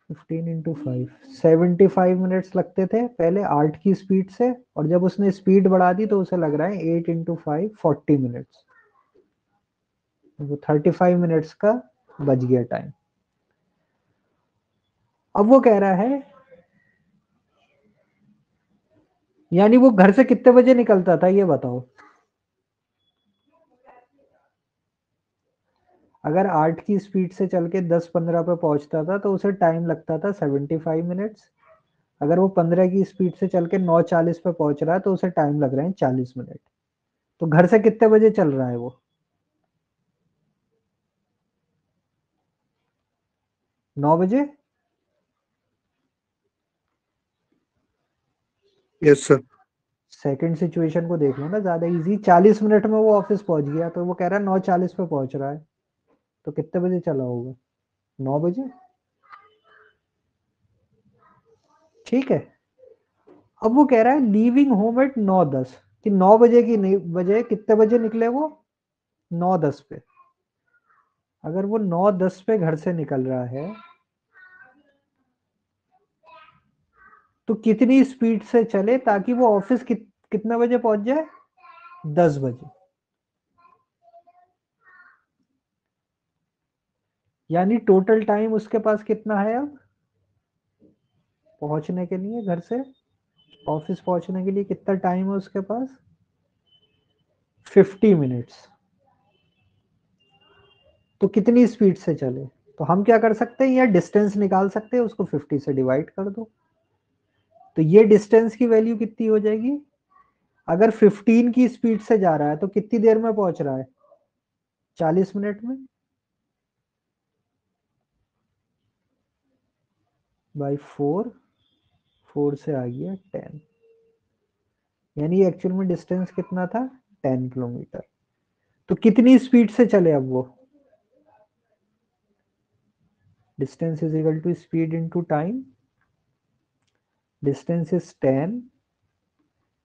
15 × 5, 75 मिनट्स लगते थे पहले 8 की स्पीड से, और जब उसने स्पीड बढ़ा दी तो उसे लग रहा है 8 × 5, 40 मिनट्स, वो 35 मिनट्स का बच गया टाइम। अब वो कह रहा है, यानी वो घर से कितने बजे निकलता था ये बताओ, अगर 8 की स्पीड से चल के 10-15 पे पहुंचता था तो उसे टाइम लगता था 75 मिनट्स, अगर वो 15 की स्पीड से चल के 9:40 पे पहुंच रहा है तो उसे टाइम लग रहे हैं 40 मिनट। तो घर से कितने बजे चल रहा है वो, 9 बजे। Yes sir. सेकंड सिचुएशन को देख लो ना, ज्यादा इजी, 40 मिनट में वो ऑफिस पहुंच गया, तो वो कह रहा है 9:40 पे पहुंच रहा है, तो कितने बजे चला होगा, 9 बजे। ठीक है, अब वो कह रहा है लीविंग होम एट 9:10, कि 9 बजे की नहीं बजे कितने बजे निकले वो, 9:10 पे। अगर वो 9:10 पे घर से निकल रहा है तो कितनी स्पीड से चले ताकि वो ऑफिस कितने बजे पहुंच जाए, 10 बजे। यानी टोटल टाइम उसके पास कितना है अब पहुंचने के लिए घर से, ऑफिस पहुंचने के लिए कितना टाइम है उसके पास? 50 मिनट्स। तो कितनी स्पीड से चले? तो हम क्या कर सकते हैं, या डिस्टेंस निकाल सकते हैं, उसको 50 से डिवाइड कर दो। तो ये डिस्टेंस की वैल्यू कितनी हो जाएगी? अगर 15 की स्पीड से जा रहा है तो कितनी देर में पहुंच रहा है? 40 मिनट में। बाई 4, 4 से आ गया 10, यानी एक्चुअल में डिस्टेंस कितना था? 10 किलोमीटर। तो कितनी स्पीड से चले अब वो? Distance is equal to speed into time. Distance is 10,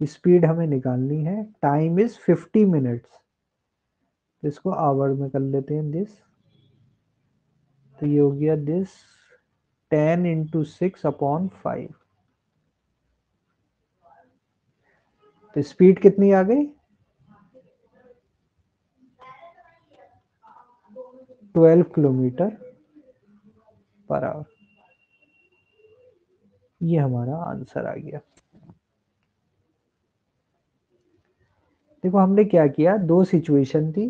speed हमें निकालनी है, टाइम इज 50 मिनट्स। तो इसको आवर में कर लेते हैं दिस। तो ये हो गया दिस 10 इंटू 6/5। तो स्पीड कितनी आ गई? 12 किलोमीटर पर आवर। ये हमारा आंसर आ गया। देखो हमने क्या किया, दो सिचुएशन थी,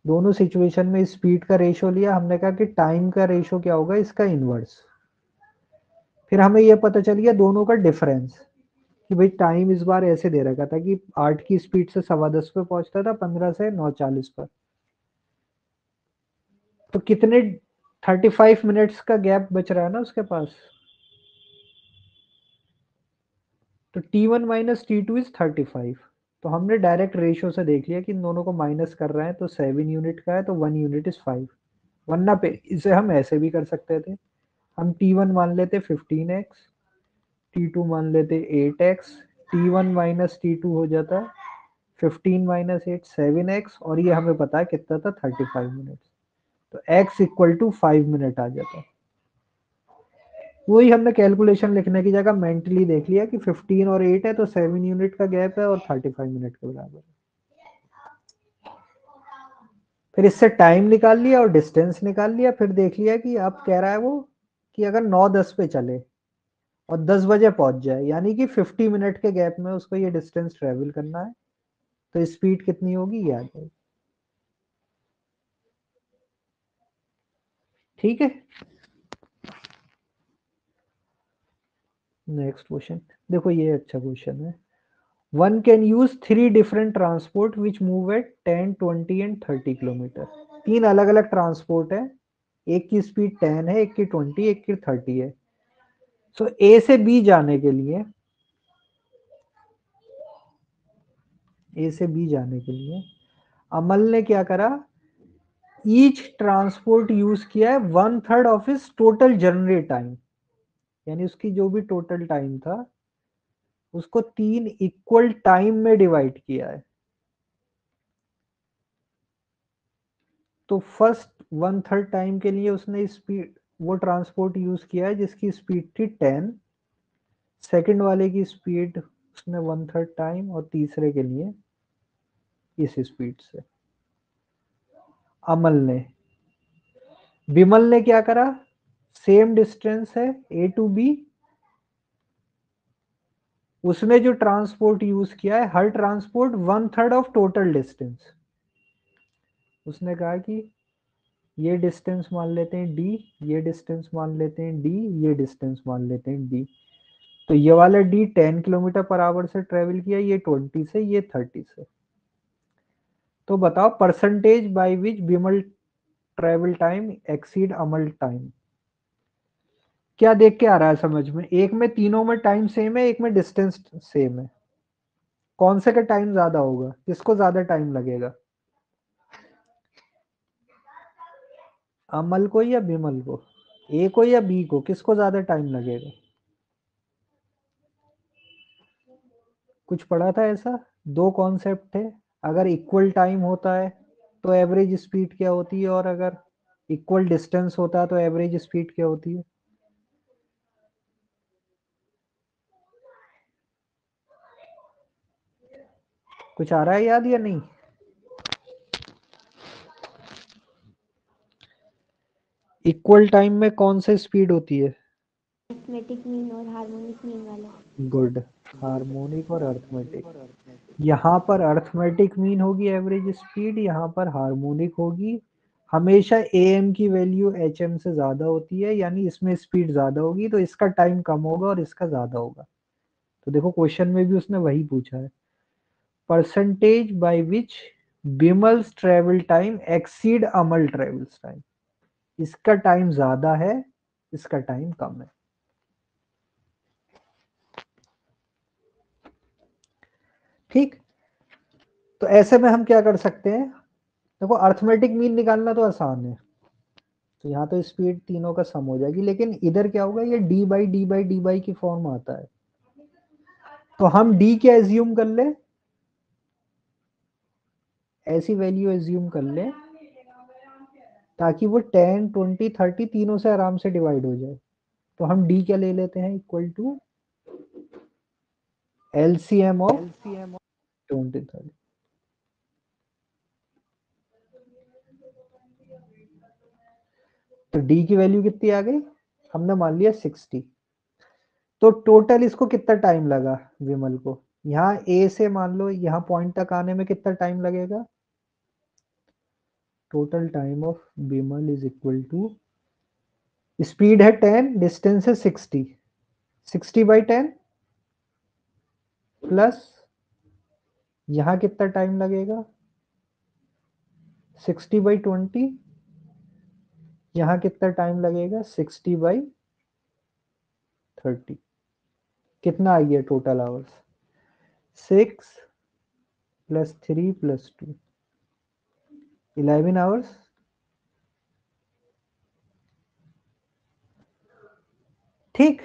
दोनों सिचुएशन में स्पीड का रेशो लिया, हमने कहा कि टाइम का रेशो क्या होगा, इसका इनवर्स। फिर हमें यह पता चल गया दोनों का डिफरेंस, कि भाई टाइम इस बार ऐसे दे रखा था कि 8 की स्पीड से 10:15 पे पहुंचता था, 15 से 9:40 पर। तो कितने 35 मिनट्स का गैप बच रहा है ना उसके पास। तो T1 माइनस T2 इज 35। तो हमने डायरेक्ट रेशियो से देख लिया कि इन दोनों को माइनस कर रहे हैं, तो 7 यूनिट का है तो 1 यूनिट इज 5। वरना पे इसे हम ऐसे भी कर सकते थे, हम T1 मान लेते 15x, T2 मान लेते 8x, T1 माइनस T2 हो जाता 15 माइनस 8 7x, और ये हमें पता है कितना था 35 मिनट। तो x इक्वल टू 5 मिनट आ जाता। वही हमने कैलकुलेशन लिखने की जगह मेंटली देख लिया कि 15 और 8 है तो 7 यूनिट का गैप है और 35 मिनट के बराबर। फिर इससे टाइम निकाल लिया और डिस्टेंस निकाल लिया, फिर देख लिया कि अब कह रहा है वो कि अगर 9:10 पे चले और 10 बजे पहुंच जाए, यानी कि 50 मिनट के गैप में उसको ये डिस्टेंस ट्रेवल करना है, तो स्पीड कितनी होगी ये आ जाएगी। ठीक है, नेक्स्ट क्वेश्चन देखो, ये अच्छा क्वेश्चन है। One can use 3 different transport which move at 10, 20 and 30 kilometre. 3 अलग अलग ट्रांसपोर्ट है, एक की स्पीड 10 है, एक की 20, एक की 30 है। सो ए से बी जाने के लिए, ए से बी जाने के लिए अमल ने क्या करा, ईच ट्रांसपोर्ट यूज किया है 1/3 of is total journey time, यानी उसकी जो भी टोटल टाइम था उसको 3 इक्वल टाइम में डिवाइड किया है। तो फर्स्ट 1/3 टाइम के लिए उसने स्पीड वो ट्रांसपोर्ट यूज किया है जिसकी स्पीड थी 10, सेकंड वाले की स्पीड उसने 1/3 टाइम, और तीसरे के लिए इस स्पीड से। अमल ने, विमल ने क्या करा, सेम डिस्टेंस है ए टू बी, उसने जो ट्रांसपोर्ट यूज किया है हर ट्रांसपोर्ट 1/3 ऑफ टोटल डिस्टेंस। उसने कहा कि ये डिस्टेंस मान लेते हैं डी, ये डिस्टेंस मान लेते हैं डी, ये डिस्टेंस मान लेते हैं डी। तो ये वाला डी 10 किलोमीटर पर आवर से ट्रेवल किया, ये 20 से, ये 30 से। तो बताओ percentage by which Vimal travel time exceed Amal time. क्या देख के आ रहा है समझ में, एक में तीनों में टाइम सेम है, एक में डिस्टेंस सेम है, कौन से का टाइम ज्यादा होगा, किसको ज्यादा टाइम लगेगा, अमल को या विमल को, ए को या बी को, किसको ज्यादा टाइम लगेगा। कुछ पढ़ा था ऐसा, दो कॉन्सेप्ट थे, अगर इक्वल टाइम होता है तो एवरेज स्पीड क्या होती है, और अगर इक्वल डिस्टेंस होता है तो एवरेज स्पीड क्या होती है। कुछ आ रहा है याद या नहीं। इक्वल टाइम में कौन सी स्पीड होती है, अरिथमेटिक मीन और हार्मोनिक मीन वाला। गुड, हार्मोनिक और अर्थमेटिक। यहाँ पर अर्थमेटिक मीन होगी एवरेज स्पीड, यहाँ पर हार्मोनिक होगी। हमेशा एम की वैल्यू एच एम से ज्यादा होती है, यानी इसमें स्पीड ज्यादा होगी तो इसका टाइम कम होगा और इसका ज्यादा होगा। तो देखो क्वेश्चन में भी उसने वही पूछा है, percentage by which Bimal's travel time exceed Amal travels time. इसका टाइम ज्यादा है, इसका टाइम कम है। ठीक, तो ऐसे में हम क्या कर सकते हैं, देखो अर्थमेटिक मीन निकालना तो आसान है, तो यहाँ तो स्पीड तीनों का सम हो जाएगी, लेकिन इधर क्या होगा, ये D by D by D by की फॉर्म आता है। तो हम डी क्या एज्यूम कर ले, ऐसी वैल्यू एज्यूम कर ले ताकि वो 10 20 30 तीनों से आराम से डिवाइड हो जाए। तो हम डी क्या ले लेते हैं, इक्वल टू एलसीएम ऑफ 20 30। तो डी की वैल्यू कितनी आ गई, हमने मान लिया 60। तो टोटल इसको कितना टाइम लगा विमल को, यहाँ ए से मान लो यहाँ पॉइंट तक आने में कितना टाइम लगेगा, total time of Vimal is equal to, speed है 10, डिस्टेंस है 60, 60/10 प्लस यहाँ कितना टाइम लगेगा 60/20, यहाँ कितना टाइम लगेगा 60/30। कितना आ गया टोटल आवर्स, 6 + 3 + 2 11 आवर्स। ठीक,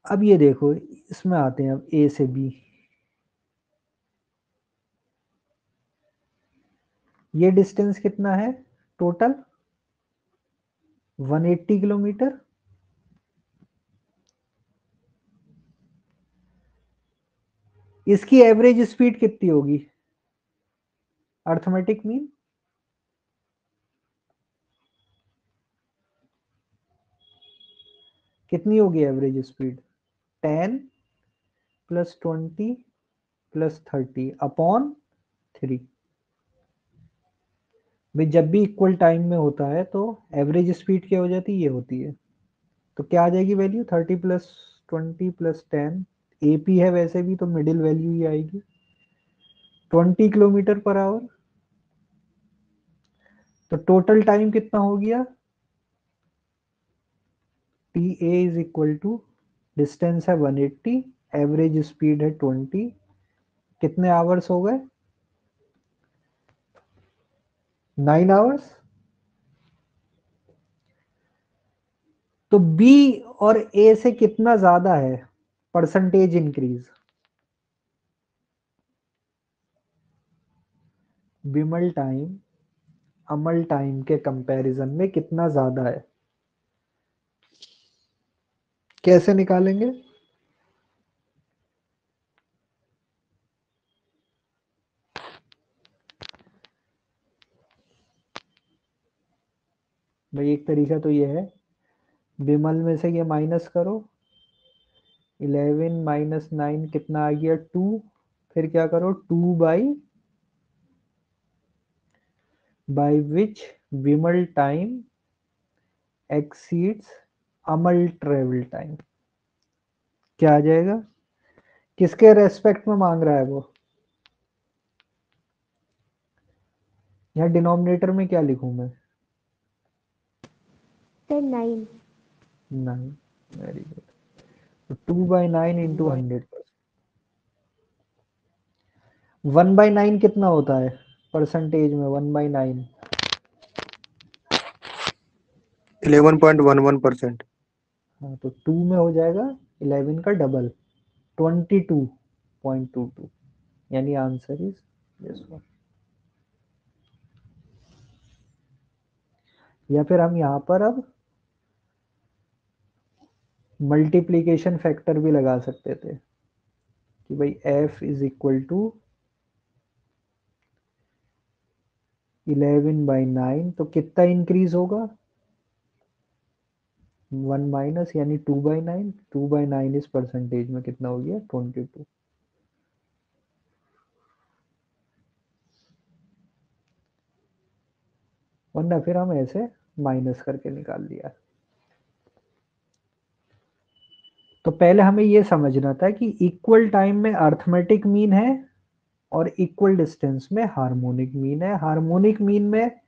अब ये देखो इसमें आते हैं, अब ए से बी, ये डिस्टेंस कितना है टोटल 180 किलोमीटर। इसकी एवरेज स्पीड कितनी होगी, अर्थमेटिक मीन कितनी होगी एवरेज स्पीड, 10 + 20 + 30 अपॉन 3। भाई जब भी इक्वल टाइम में होता है तो एवरेज स्पीड क्या हो जाती है, ये होती है। तो क्या आ जाएगी वैल्यू, 30 + 20 + 10, एपी है वैसे भी तो मिडिल वैल्यू ही आएगी, 20 किलोमीटर पर आवर। तो टोटल टाइम कितना हो गया, t A is equal to, distance है 180, एवरेज स्पीड है 20, कितने आवर्स हो गए 9 आवर्स। तो बी और ए से कितना ज्यादा है परसेंटेज इंक्रीज, विमल टाइम अमल टाइम के कंपैरिजन में कितना ज्यादा है, कैसे निकालेंगे, भाई एक तरीका तो ये है, विमल में से ये माइनस करो, 11 - 9 कितना आ गया 2, फिर क्या करो 2 by which Vimal time exceeds Amal travel time, क्या आ जाएगा, किसके रेस्पेक्ट में मांग रहा है वो, यहाँ डिनोमिनेटर में क्या लिखूं मैं, सर 9। 9, very good. तो 2/9 इंटू 100, 1/9 कितना होता है परसेंटेज में, 1/9 11.11%। हाँ, तो 2 में हो जाएगा 11 का डबल, 22.22, यानी आंसर इज दिस वन। या फिर हम यहाँ पर अब मल्टीप्लीकेशन फैक्टर भी लगा सकते थे कि भाई f इज इक्वल टू 11/9, तो कितना इंक्रीज होगा? 1 माइनस, यानी 2/9। 2/9 इस परसेंटेज में कितना हो गया? 22। वरना फिर हम ऐसे माइनस करके निकाल दिया। तो पहले हमें ये समझना था कि इक्वल टाइम में अर्थमेटिक मीन है और इक्वल डिस्टेंस में हार्मोनिक मीन है। हार्मोनिक मीन में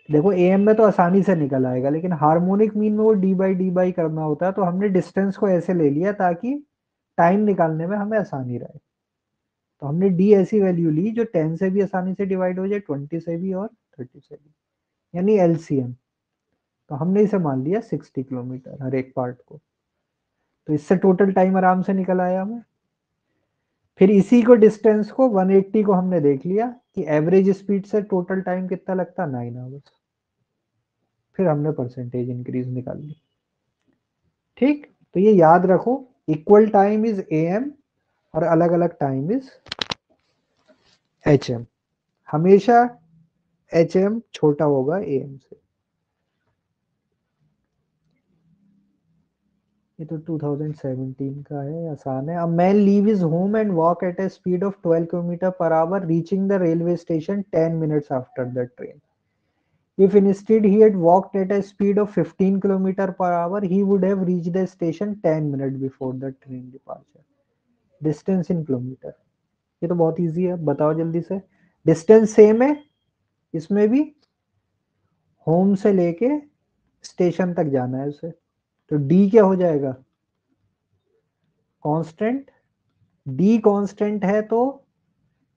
देखो एम में तो आसानी से निकल आएगा, लेकिन हार्मोनिक मीन में वो डी बाई करना होता है, तो हमने डिस्टेंस को ऐसे ले लिया ताकि टाइम निकालने में हमें आसानी रहे। तो हमने डी ऐसी वैल्यू ली जो 10 से भी आसानी से डिवाइड हो जाए, 20 से भी और 30 से भी, यानी एलसीएम। तो हमने इसे मान लिया 60 किलोमीटर हर एक पार्ट को। तो इससे टोटल टाइम आराम से निकल आया हमें। फिर इसी को डिस्टेंस को 180 को हमने देख लिया कि एवरेज स्पीड से टोटल टाइम कितना लगता, 9 आवर्स। फिर हमने परसेंटेज इंक्रीज निकाल ली। ठीक, तो ये याद रखो, इक्वल टाइम इज एम और अलग अलग टाइम इज एच एम। हमेशा एच एम छोटा होगा एम से। ये तो 2017 का है, आसान है। A man leave his home and walk at a speed of 12 kilometre per our, reaching the railway station 10 minutes after the train. If instead he had walked at a speed of 15 kilometers per hour, he would have reached the station 10 minutes before the train departure. Distance in kilometer. ये तो बहुत easy है, बताओ जल्दी से। Distance same है इसमें भी, होम से लेके स्टेशन तक जाना है उसे। तो डी क्या हो जाएगा? कांस्टेंट। डी कांस्टेंट है तो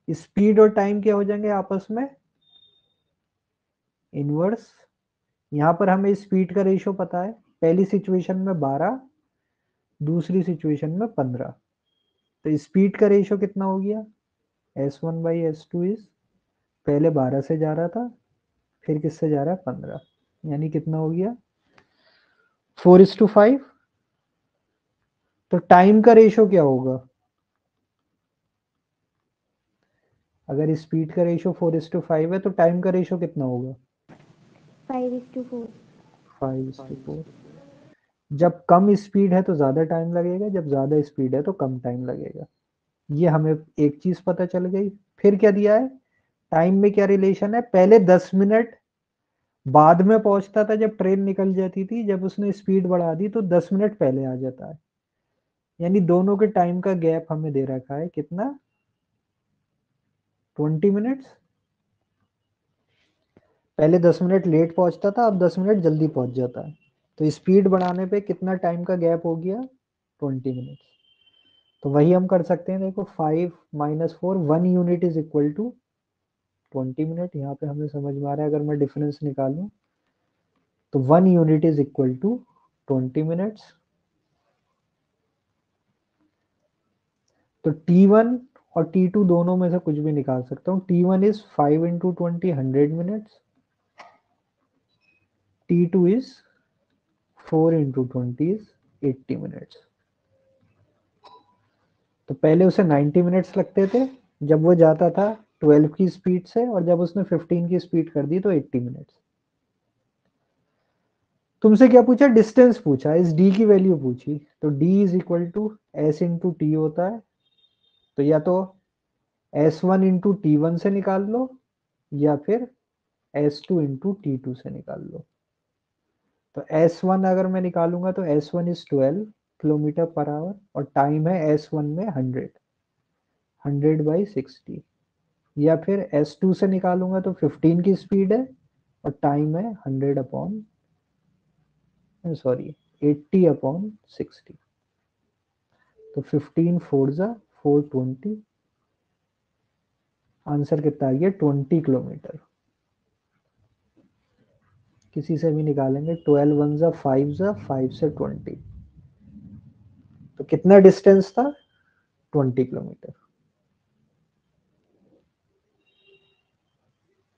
स्पीड और टाइम क्या हो जाएंगे आपस में? इनवर्स। यहां पर हमें स्पीड का रेशियो पता है, पहली सिचुएशन में 12, दूसरी सिचुएशन में 15। तो स्पीड का रेशियो कितना हो गया? S1/S2 इज, पहले 12 से जा रहा था, फिर किससे जा रहा है? 15, यानी कितना हो गया? 4:5। तो टाइम का रेशियो क्या होगा? अगर स्पीड का रेशियो 4:5 है तो टाइम का रेशियो कितना होगा? 5:4। 5:4। जब कम स्पीड है तो ज्यादा टाइम लगेगा, जब ज्यादा स्पीड है तो कम टाइम लगेगा। ये हमें एक चीज पता चल गई। फिर क्या दिया है? टाइम में क्या रिलेशन है? पहले 10 मिनट बाद में पहुंचता था जब ट्रेन निकल जाती थी, जब उसने स्पीड बढ़ा दी तो 10 मिनट पहले आ जाता है। यानी दोनों के टाइम का गैप हमें दे रखा है कितना? 20 मिनट्स। पहले 10 मिनट लेट पहुंचता था, अब 10 मिनट जल्दी पहुंच जाता है। तो स्पीड बढ़ाने पे कितना टाइम का गैप हो गया? 20 मिनट्स। तो वही हम कर सकते हैं, देखो 5 - 4, 1 unit is equal to 20 minute. यहाँ पे हमें समझ में आ रहा है, अगर मैं डिफरेंस निकालूं तो 1 unit is equal to 20 minutes. तो T1 और T2 दोनों में से कुछ भी निकाल सकता हूँ। T1 is 5 × 20, 100 minutes. T2 is 4 × 20 is 80 minutes. तो पहले उसे 90 मिनट्स लगते थे जब वो जाता था 12 की स्पीड से, और जब उसने 15 की स्पीड कर दी तो 80 मिनट्स। तुमसे क्या पूछा? डिस्टेंस पूछा, इस डी की वैल्यू पूछी। तो d is equal to s into t होता है। तो या तो S1 × T1 से निकाल लो, या फिर S2 × T2 से निकाल लो। तो S1 अगर मैं निकालूंगा तो S1 is 12 kilometre per our, और टाइम है S1 में 100/60। या फिर S2 से निकालूंगा तो 15 की स्पीड है और टाइम है 80/60। तो 15 4 × 420। आंसर कितना आ गया? 20 किलोमीटर। किसी से भी निकालेंगे, 12 1 × 5 × 5 से 20। तो कितना डिस्टेंस था? 20 किलोमीटर।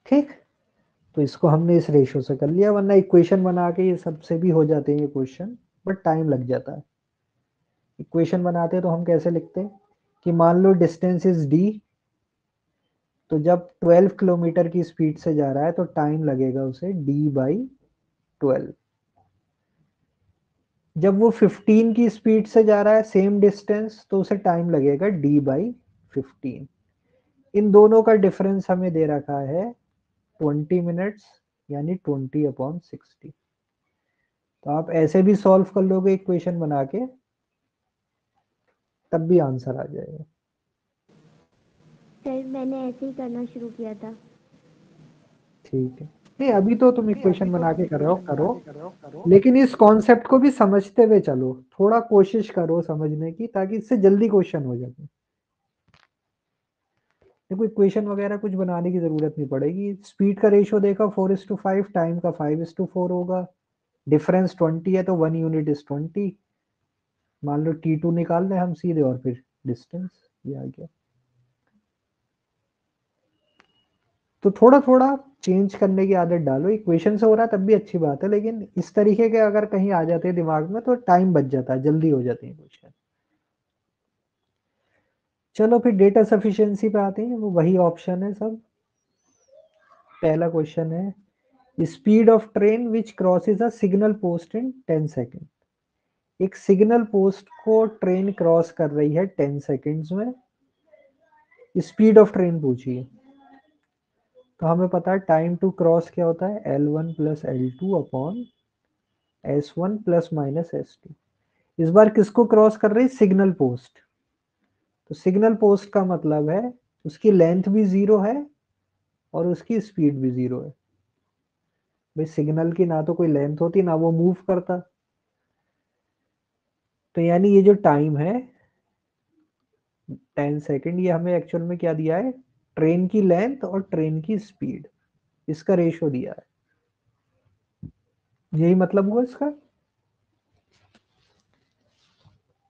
ठीक, तो इसको हमने इस रेशियो से कर लिया, वरना इक्वेशन बना के ये सबसे भी हो जाते हैं ये क्वेश्चन, बट टाइम लग जाता है। इक्वेशन बनाते तो हम कैसे लिखते कि मान लो डिस्टेंस इज डी, तो जब 12 किलोमीटर की स्पीड से जा रहा है तो टाइम लगेगा उसे d/12। जब वो 15 की स्पीड से जा रहा है सेम डिस्टेंस तो उसे टाइम लगेगा d/15। इन दोनों का डिफरेंस हमें दे रखा है 20 मिनट्स, यानी 20/60। तो आप ऐसे भी सॉल्व कर लोगे इक्वेशन बना के, तब भी आंसर आ जाएगा। सर मैंने ऐसे ही करना शुरू किया था। ठीक है, नहीं अभी तो तुम इक्वेशन बना के कर रहे हो, करो, लेकिन इस कॉन्सेप्ट को भी समझते हुए चलो, थोड़ा कोशिश करो समझने की, ताकि इससे जल्दी क्वेश्चन हो जाए। देखो इक्वेशन वगैरह कुछ बनाने की जरूरत नहीं पड़ेगी। स्पीड का रेशियो देखा 4:5, टाइम का 5:4 होगा, डिफरेंस 20 है तो 1 यूनिट इज 20। मान लो T2 निकाल रहे हम सीधे, और फिर डिस्टेंस ये आ गया। तो थोड़ा थोड़ा चेंज करने की आदत डालो। इक्वेशन से हो रहा है तब भी अच्छी बात है, लेकिन इस तरीके के अगर कहीं आ जाते हैं दिमाग में तो टाइम बच जाता है, जल्दी हो जाती है क्वेश्चन। चलो फिर डेटा सफिशिएंसी पे आते हैं, वो वही ऑप्शन है सब। पहला क्वेश्चन है speed of train which crosses a signal post in 10 second. एक सिग्नल पोस्ट को ट्रेन क्रॉस कर रही है 10 सेकेंड्स में, स्पीड ऑफ ट्रेन पूछिए। तो हमें पता है टाइम टू क्रॉस क्या होता है, L1 plus L2 upon S1 plus minus S2। इस बार किसको क्रॉस कर रही है, सिग्नल पोस्ट। तो सिग्नल पोस्ट का मतलब है उसकी लेंथ भी 0 है और उसकी स्पीड भी 0 है। भाई सिग्नल की ना तो कोई लेंथ होती ना वो मूव करता। तो यानी ये जो टाइम है 10 सेकेंड, ये हमें एक्चुअल में क्या दिया है, ट्रेन की लेंथ और ट्रेन की स्पीड, इसका रेशियो दिया है। यही मतलब हुआ इसका।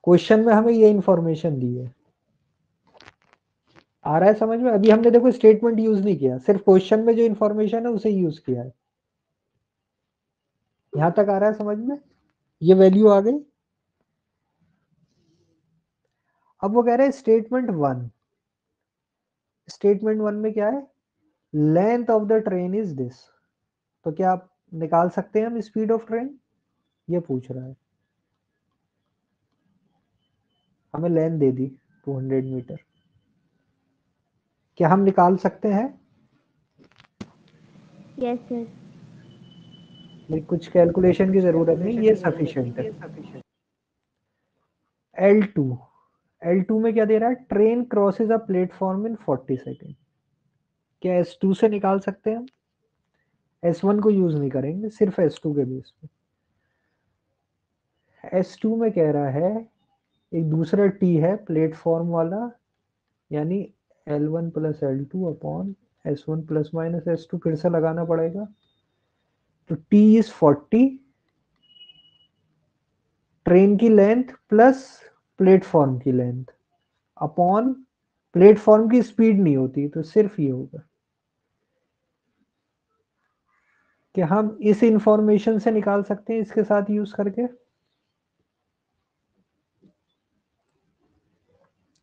क्वेश्चन में हमें ये इंफॉर्मेशन दी है। आ रहा है समझ में? अभी हमने देखो स्टेटमेंट यूज नहीं किया, सिर्फ क्वेश्चन में जो इंफॉर्मेशन है उसे यूज किया है। यहां तक आ रहा है समझ में? ये वैल्यू आ गई। अब वो कह रहे हैं स्टेटमेंट 1, स्टेटमेंट 1 में क्या है, length of the train is this. तो क्या आप निकाल सकते हैं हम स्पीड ऑफ ट्रेन, ये पूछ रहा है। हमें लेंथ दे दी 200 मीटर, क्या हम निकाल सकते हैं? Yes sir. कुछ कैलकुलेशन की जरूरत नहीं, ये सफिशिएंट है। L2, L2 में क्या दे रहा है, train crosses a platform in 40 second. क्या S2 से निकाल सकते हैं हम? S1 को यूज नहीं करेंगे, सिर्फ S2 के बेस पे। S2 में कह रहा है एक दूसरा T है प्लेटफॉर्म वाला, यानी L1 plus L2 upon S1 plus minus S2, फिर से लगाना पड़ेगा। तो T इज 40, ट्रेन की लेंथ प्लस प्लेटफॉर्म की लेंथ अपॉन प्लेटफॉर्म की स्पीड नहीं होती तो सिर्फ ये होगा। कि हम इस इंफॉर्मेशन से निकाल सकते हैं इसके साथ यूज करके,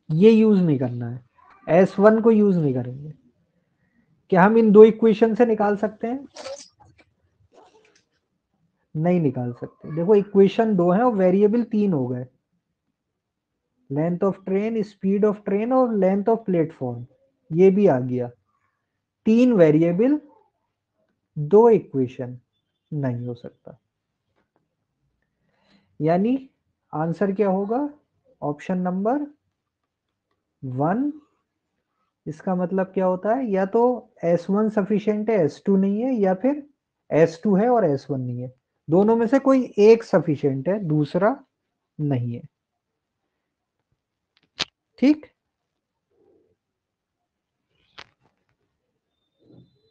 ये यूज नहीं करना है, S1 को यूज नहीं करेंगे। क्या हम इन दो इक्वेशन से निकाल सकते हैं? नहीं निकाल सकते। देखो इक्वेशन 2 है और वेरिएबल 3 हो गए, length of train, speed of train और लेंथ ऑफ प्लेटफॉर्म, ये भी आ गया। 3 वेरिएबल 2 इक्वेशन, नहीं हो सकता। यानी आंसर क्या होगा, ऑप्शन नंबर 1। इसका मतलब क्या होता है, या तो S1 सफिशिएंट है, S2 नहीं है, या फिर S2 है और S1 नहीं है। दोनों में से कोई एक सफिशिएंट है, दूसरा नहीं है। ठीक,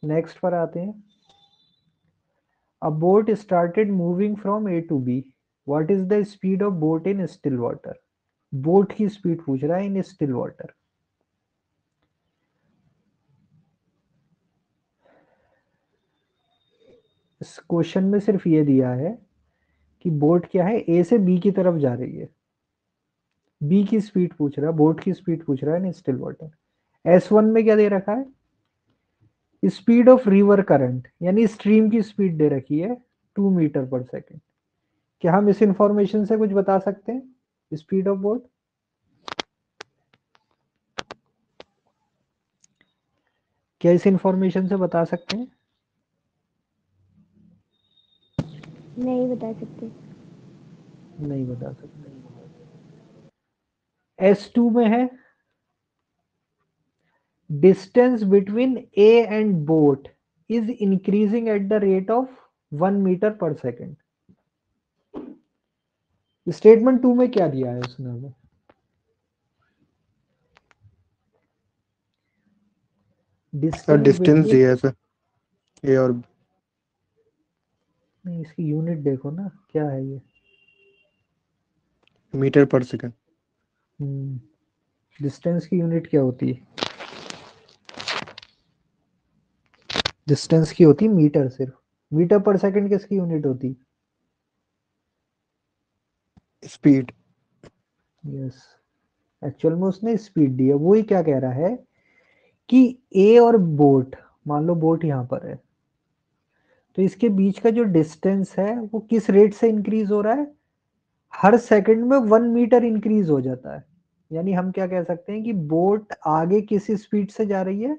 नेक्स्ट पर आते हैं। A boat started moving from A to B. What is the speed of boat in still water? Boat की स्पीड पूछ रहा है इन स्टिल वाटर। इस क्वेश्चन में सिर्फ ये दिया है कि बोट क्या है, ए से बी की तरफ जा रही है, बी की स्पीड पूछ रहा है, बोट की स्पीड पूछ रहा है इन स्टिल वाटर। S1 में क्या दे रखा है, स्पीड ऑफ रिवर करंट यानी स्ट्रीम की स्पीड दे रखी है 2 मीटर पर सेकेंड। क्या हम इस इंफॉर्मेशन से कुछ बता सकते हैं स्पीड ऑफ बोट? क्या इस इंफॉर्मेशन से बता सकते हैं? नहीं बता सकते। नहीं बता सकते। S2 में है distance between A and boat is increasing at the rate of 1 metre per second. Statement 2 में क्या दिया है उसने हमें? सर डिस्टेंस डिस्टेंस बिटवीन, दिया है सर, ए और नहीं इसकी यूनिट देखो ना क्या है ये। Metre per second. डिस्टेंस की यूनिट क्या होती है? डिस्टेंस की होती है मीटर, सिर्फ मीटर पर सेकंड किसकी यूनिट होती? स्पीड। यस, एक्चुअल में उसने स्पीड दी है। वो ही क्या कह रहा है कि ए और बोट, मान लो बोट यहाँ पर है, तो इसके बीच का जो डिस्टेंस है वो किस रेट से इंक्रीज हो रहा है? हर सेकंड में 1 मीटर इंक्रीज हो जाता है। यानी हम क्या कह सकते हैं कि बोट आगे किस स्पीड से जा रही है?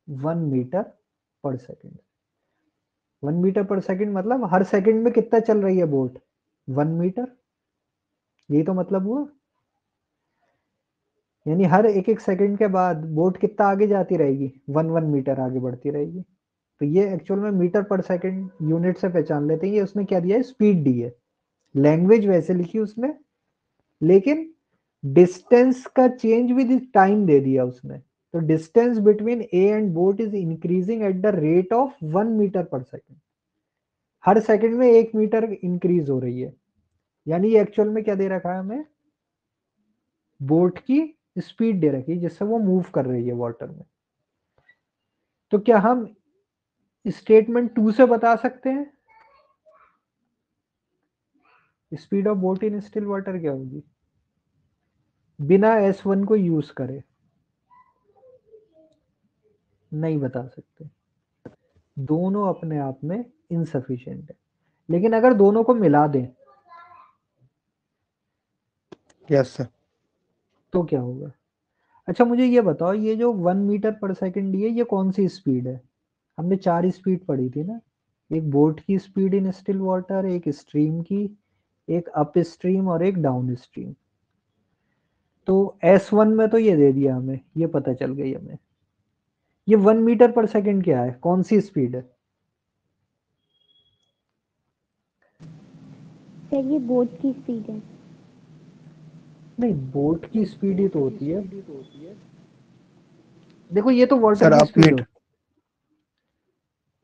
1 metre per second. 1 metre per second मतलब हर सेकंड में कितना चल रही है बोट? 1 मीटर। यही तो मतलब हुआ। यानी हर एक एक सेकंड के बाद बोट कितना आगे जाती रहेगी? 1 मीटर आगे बढ़ती रहेगी। तो ये एक्चुअल में मीटर पर सेकंड यूनिट से पहचान लेते हैं। ये उसने क्या दिया है? स्पीड दी है। लैंग्वेज वैसे लिखी उसने, लेकिन डिस्टेंस का चेंज विद टाइम दे दिया उसने। तो distance between A and boat is increasing at the rate of 1 metre per second. हर सेकंड में 1 मीटर इंक्रीज हो रही है। यानी ये एक्चुअल में क्या दे रखा है हमें? बोट की स्पीड दे रखी है जिससे वो मूव कर रही है वाटर में। तो क्या हम स्टेटमेंट 2 से बता सकते हैं speed of boat in still water क्या होगी बिना S1 को यूज करे? नहीं बता सकते। दोनों अपने आप में इनसफिशिएंट है। लेकिन अगर दोनों को मिला दें यस सर। तो क्या होगा? अच्छा मुझे ये बताओ, ये जो 1 मीटर पर सेकंड है ये कौन सी स्पीड है? हमने 4 स्पीड पढ़ी थी ना। एक बोट की स्पीड इन स्टिल वाटर, एक स्ट्रीम की, एक अप स्ट्रीम और एक डाउन स्ट्रीम। तो S1 में तो ये दे दिया हमें, ये पता चल गई हमें। ये 1 मीटर पर सेकंड क्या है, कौन सी स्पीड है? सर ये बोट की स्पीड है। नहीं, बोट की स्पीड ही तो होती है। देखो ये तो वाटर सर की अप स्पीड मीटर। होती है।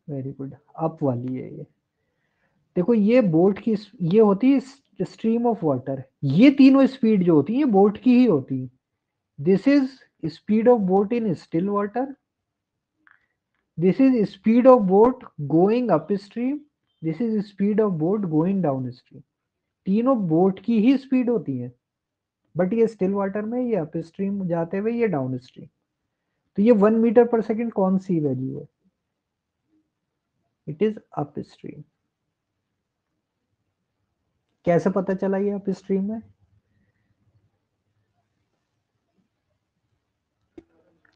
वेरी गुड, अप वाली है ये। देखो ये बोट की ये होती है स्ट्रीम ऑफ वाटर। ये तीनों स्पीड जो होती है ये बोट की ही होती है। This is speed of boat in still water, this is speed of boat going up stream, this is speed of boat going down stream. तीनों बोट की ही स्पीड होती है, बट ये स्टिल वाटर में ये अप स्ट्रीम जाते हुए ये डाउन स्ट्रीम। तो ये 1 मीटर पर सेकंड कौन सी वैल्यू है? It is upstream. कैसे पता चला ये अप स्ट्रीम है?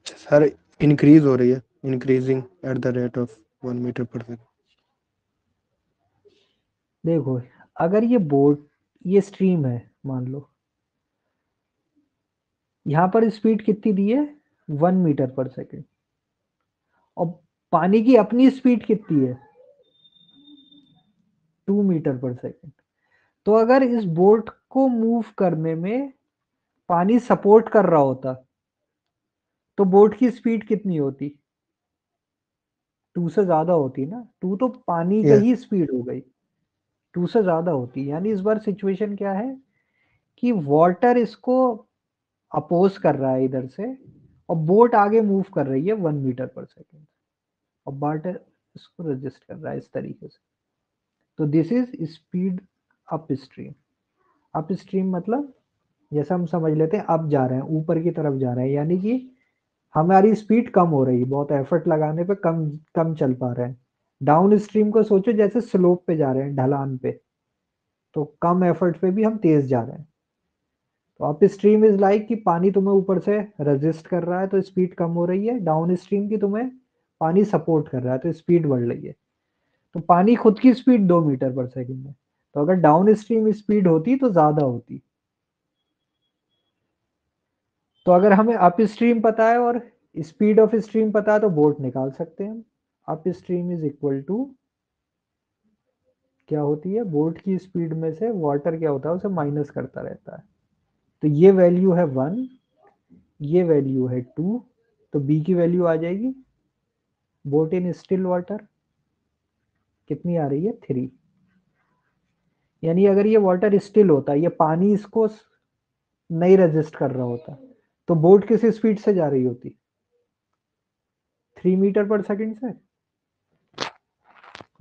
सर इंक्रीज हो रही है, increasing at the rate of 1 metre per second. देखो अगर ये बोट, ये स्ट्रीम है मान लो, यहां पर स्पीड कितनी दी है? 1 मीटर पर सेकंड। और पानी की अपनी स्पीड कितनी है? 2 मीटर पर सेकंड। तो अगर इस बोट को मूव करने में पानी सपोर्ट कर रहा होता तो बोट की स्पीड कितनी होती? 2 से ज्यादा होती ना। 2 तो पानी का यस ही स्पीड हो गई, 2 से ज्यादा होती। यानी इस बार सिचुएशन क्या है कि वाटर इसको अपोज कर रहा है इधर से, और बोट आगे मूव कर रही है 1 मीटर पर सेकंड, और वाटर इसको रजिस्ट कर रहा है इस तरीके से। तो this is speed up stream. Up stream मतलब जैसा हम समझ लेते हैं अब जा रहे हैं, ऊपर की तरफ जा रहे हैं, यानी कि हमारी स्पीड कम हो रही है, बहुत एफर्ट लगाने पे कम कम चल पा रहे हैं। डाउन स्ट्रीम को सोचो जैसे स्लोप पे जा रहे हैं, ढलान पे, तो कम एफर्ट पे भी हम तेज जा रहे हैं। तो अप स्ट्रीम इज लाइक कि पानी तुम्हें ऊपर से रेजिस्ट कर रहा है तो स्पीड कम हो रही है, डाउन स्ट्रीम की तुम्हें पानी सपोर्ट कर रहा है तो स्पीड बढ़ रही है। तो पानी खुद की स्पीड 2 मीटर पर सेकेंड है, तो अगर डाउन स्ट्रीम स्पीड होती तो ज्यादा होती। तो अगर हमें अप स्ट्रीम पता है और स्पीड ऑफ स्ट्रीम पता है तो बोट निकाल सकते हैं हम। Upstream is equal to क्या होती है, बोट की स्पीड में से वाटर क्या होता है उसे माइनस करता रहता है। तो ये वैल्यू है 1, ये वैल्यू है 2, तो बी की वैल्यू आ जाएगी बोट इन स्टिल वाटर कितनी आ रही है 3। यानी अगर ये वाटर स्टिल होता, ये पानी इसको नहीं रेजिस्ट कर रहा होता, तो बोट किस स्पीड से जा रही होती, 3 मीटर पर सेकेंड से।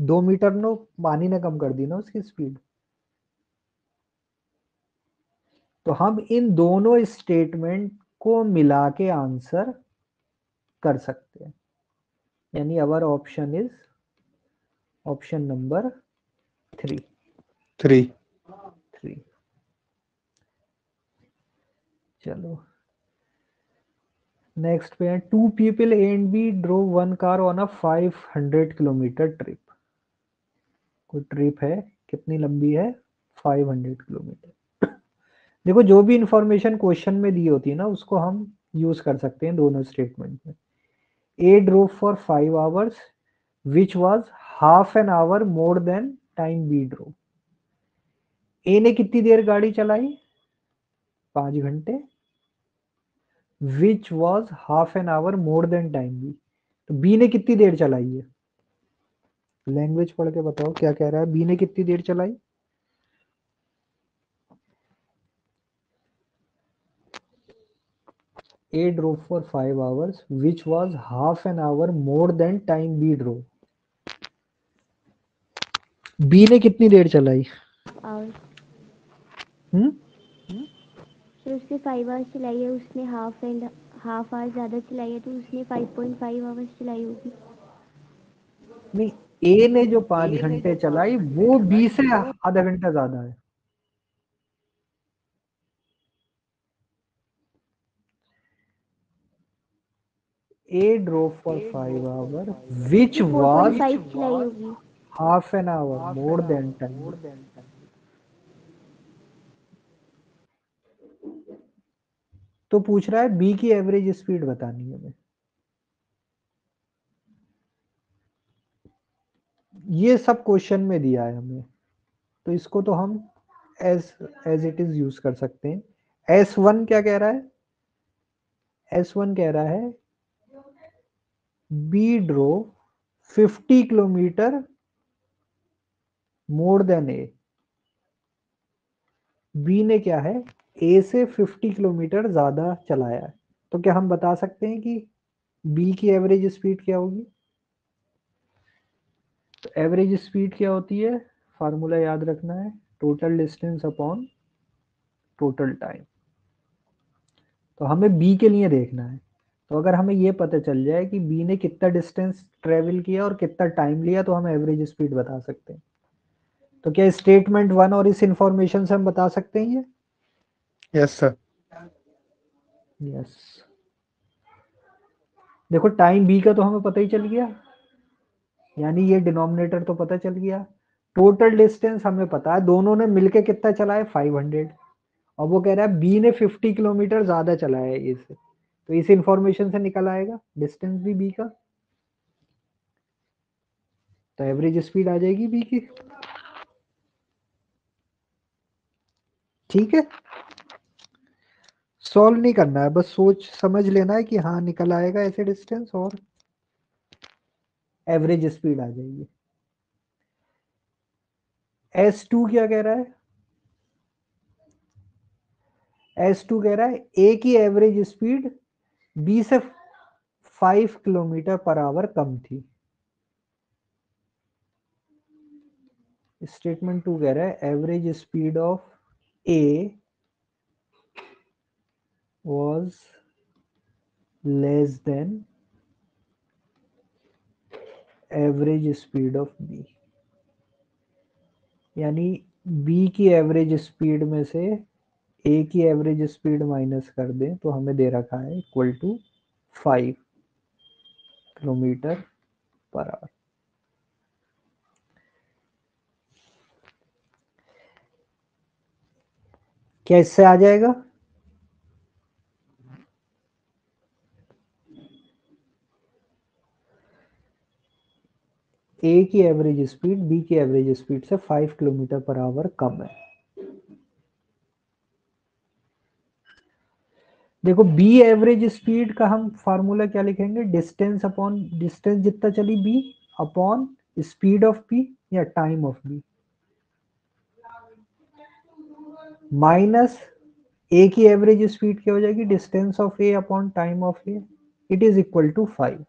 2 मीटर नो पानी ने कम कर दी ना उसकी स्पीड। तो हम इन दोनों स्टेटमेंट को मिला के आंसर कर सकते हैं, यानी our option is option number 3। 3। चलो नेक्स्ट पे है, 2 people A and B drove one car on a 500 kilometre trip. कोई ट्रिप है, कितनी लंबी है, 500 किलोमीटर। देखो जो भी इंफॉर्मेशन क्वेश्चन में दी होती है ना उसको हम यूज कर सकते हैं दोनों स्टेटमेंट में। A drove for 5 hours which was half an hour more than time B drove। A ने कितनी देर गाड़ी चलाई, 5 घंटे, which was half an hour more than time B। तो B ने कितनी देर चलाई है, लैंग्वेज पढ़ के बताओ क्या कह रहा है, बी ने कितनी देर चलाई। A drove for 5 hours which was half an hour more than time B drove। B ने कितनी देर चलाई, आवर्स। हम्म, तो उसने 5 आवर्स चलाई है, उसने हाफ आवर ज़्यादा चलाई है, तो उसने 5.5 आवर्स चलाई होगी। नहीं, ए ने जो 5 घंटे चलाई वो बी से आधा घंटा ज्यादा है। A drove for 5 hours which was 4.5 चलाई होगी। half an hour more than time। तो पूछ रहा है बी की एवरेज स्पीड बतानी है हमें। ये सब क्वेश्चन में दिया है हमें, तो इसको तो हम as as it is use कर सकते हैं। S1 क्या कह रहा है, S1 कह रहा है B drove 50 kilometre more than A. B ने क्या है, ए से 50 किलोमीटर ज्यादा चलाया है, तो क्या हम बता सकते हैं कि बी की एवरेज स्पीड क्या होगी। तो एवरेज स्पीड क्या होती है, फार्मूला याद रखना है, total distance upon total time. तो हमें बी के लिए देखना है, तो अगर हमें ये पता चल जाए कि बी ने कितना डिस्टेंस ट्रेवल किया और कितना टाइम लिया तो हम एवरेज स्पीड बता सकते हैं। तो क्या स्टेटमेंट 1 और इस इंफॉर्मेशन से हम बता सकते हैं ये। Yes sir. यस, देखो टाइम बी का तो हमें पता ही चल गया, यानी ये डिनोमिनेटर तो पता चल गया। टोटल डिस्टेंस हमें पता है, दोनों ने मिलके कितना चला है 500, और वो कह रहा है बी ने 50 किलोमीटर ज्यादा चलाया है ए से, तो इस इंफॉर्मेशन से निकल आएगा डिस्टेंस भी बी का, तो एवरेज स्पीड आ जाएगी बी की। ठीक है, सॉल्व नहीं करना है, बस सोच समझ लेना है कि हाँ निकल आएगा ऐसे डिस्टेंस और एवरेज स्पीड आ जाएगी। S2 क्या कह रहा है, S2 कह रहा है ए की एवरेज स्पीड बी से 5 किलोमीटर पर आवर कम थी। स्टेटमेंट 2 कह रहा है average speed of A was less than average speed of B, यानी बी की एवरेज स्पीड में से ए की एवरेज स्पीड माइनस कर दें तो हमें दे रखा है equal to 5 kilometre per hour. क्या इससे आ जाएगा? ए की एवरेज स्पीड बी की एवरेज स्पीड से 5 किलोमीटर पर आवर कम है। देखो बी एवरेज स्पीड का हम फार्मूला क्या लिखेंगे? डिस्टेंस अपॉन डिस्टेंस जितना चली B upon speed of B या time of B, minus A की एवरेज स्पीड क्या हो जाएगी? Distance of A upon time of A, it is equal to 5।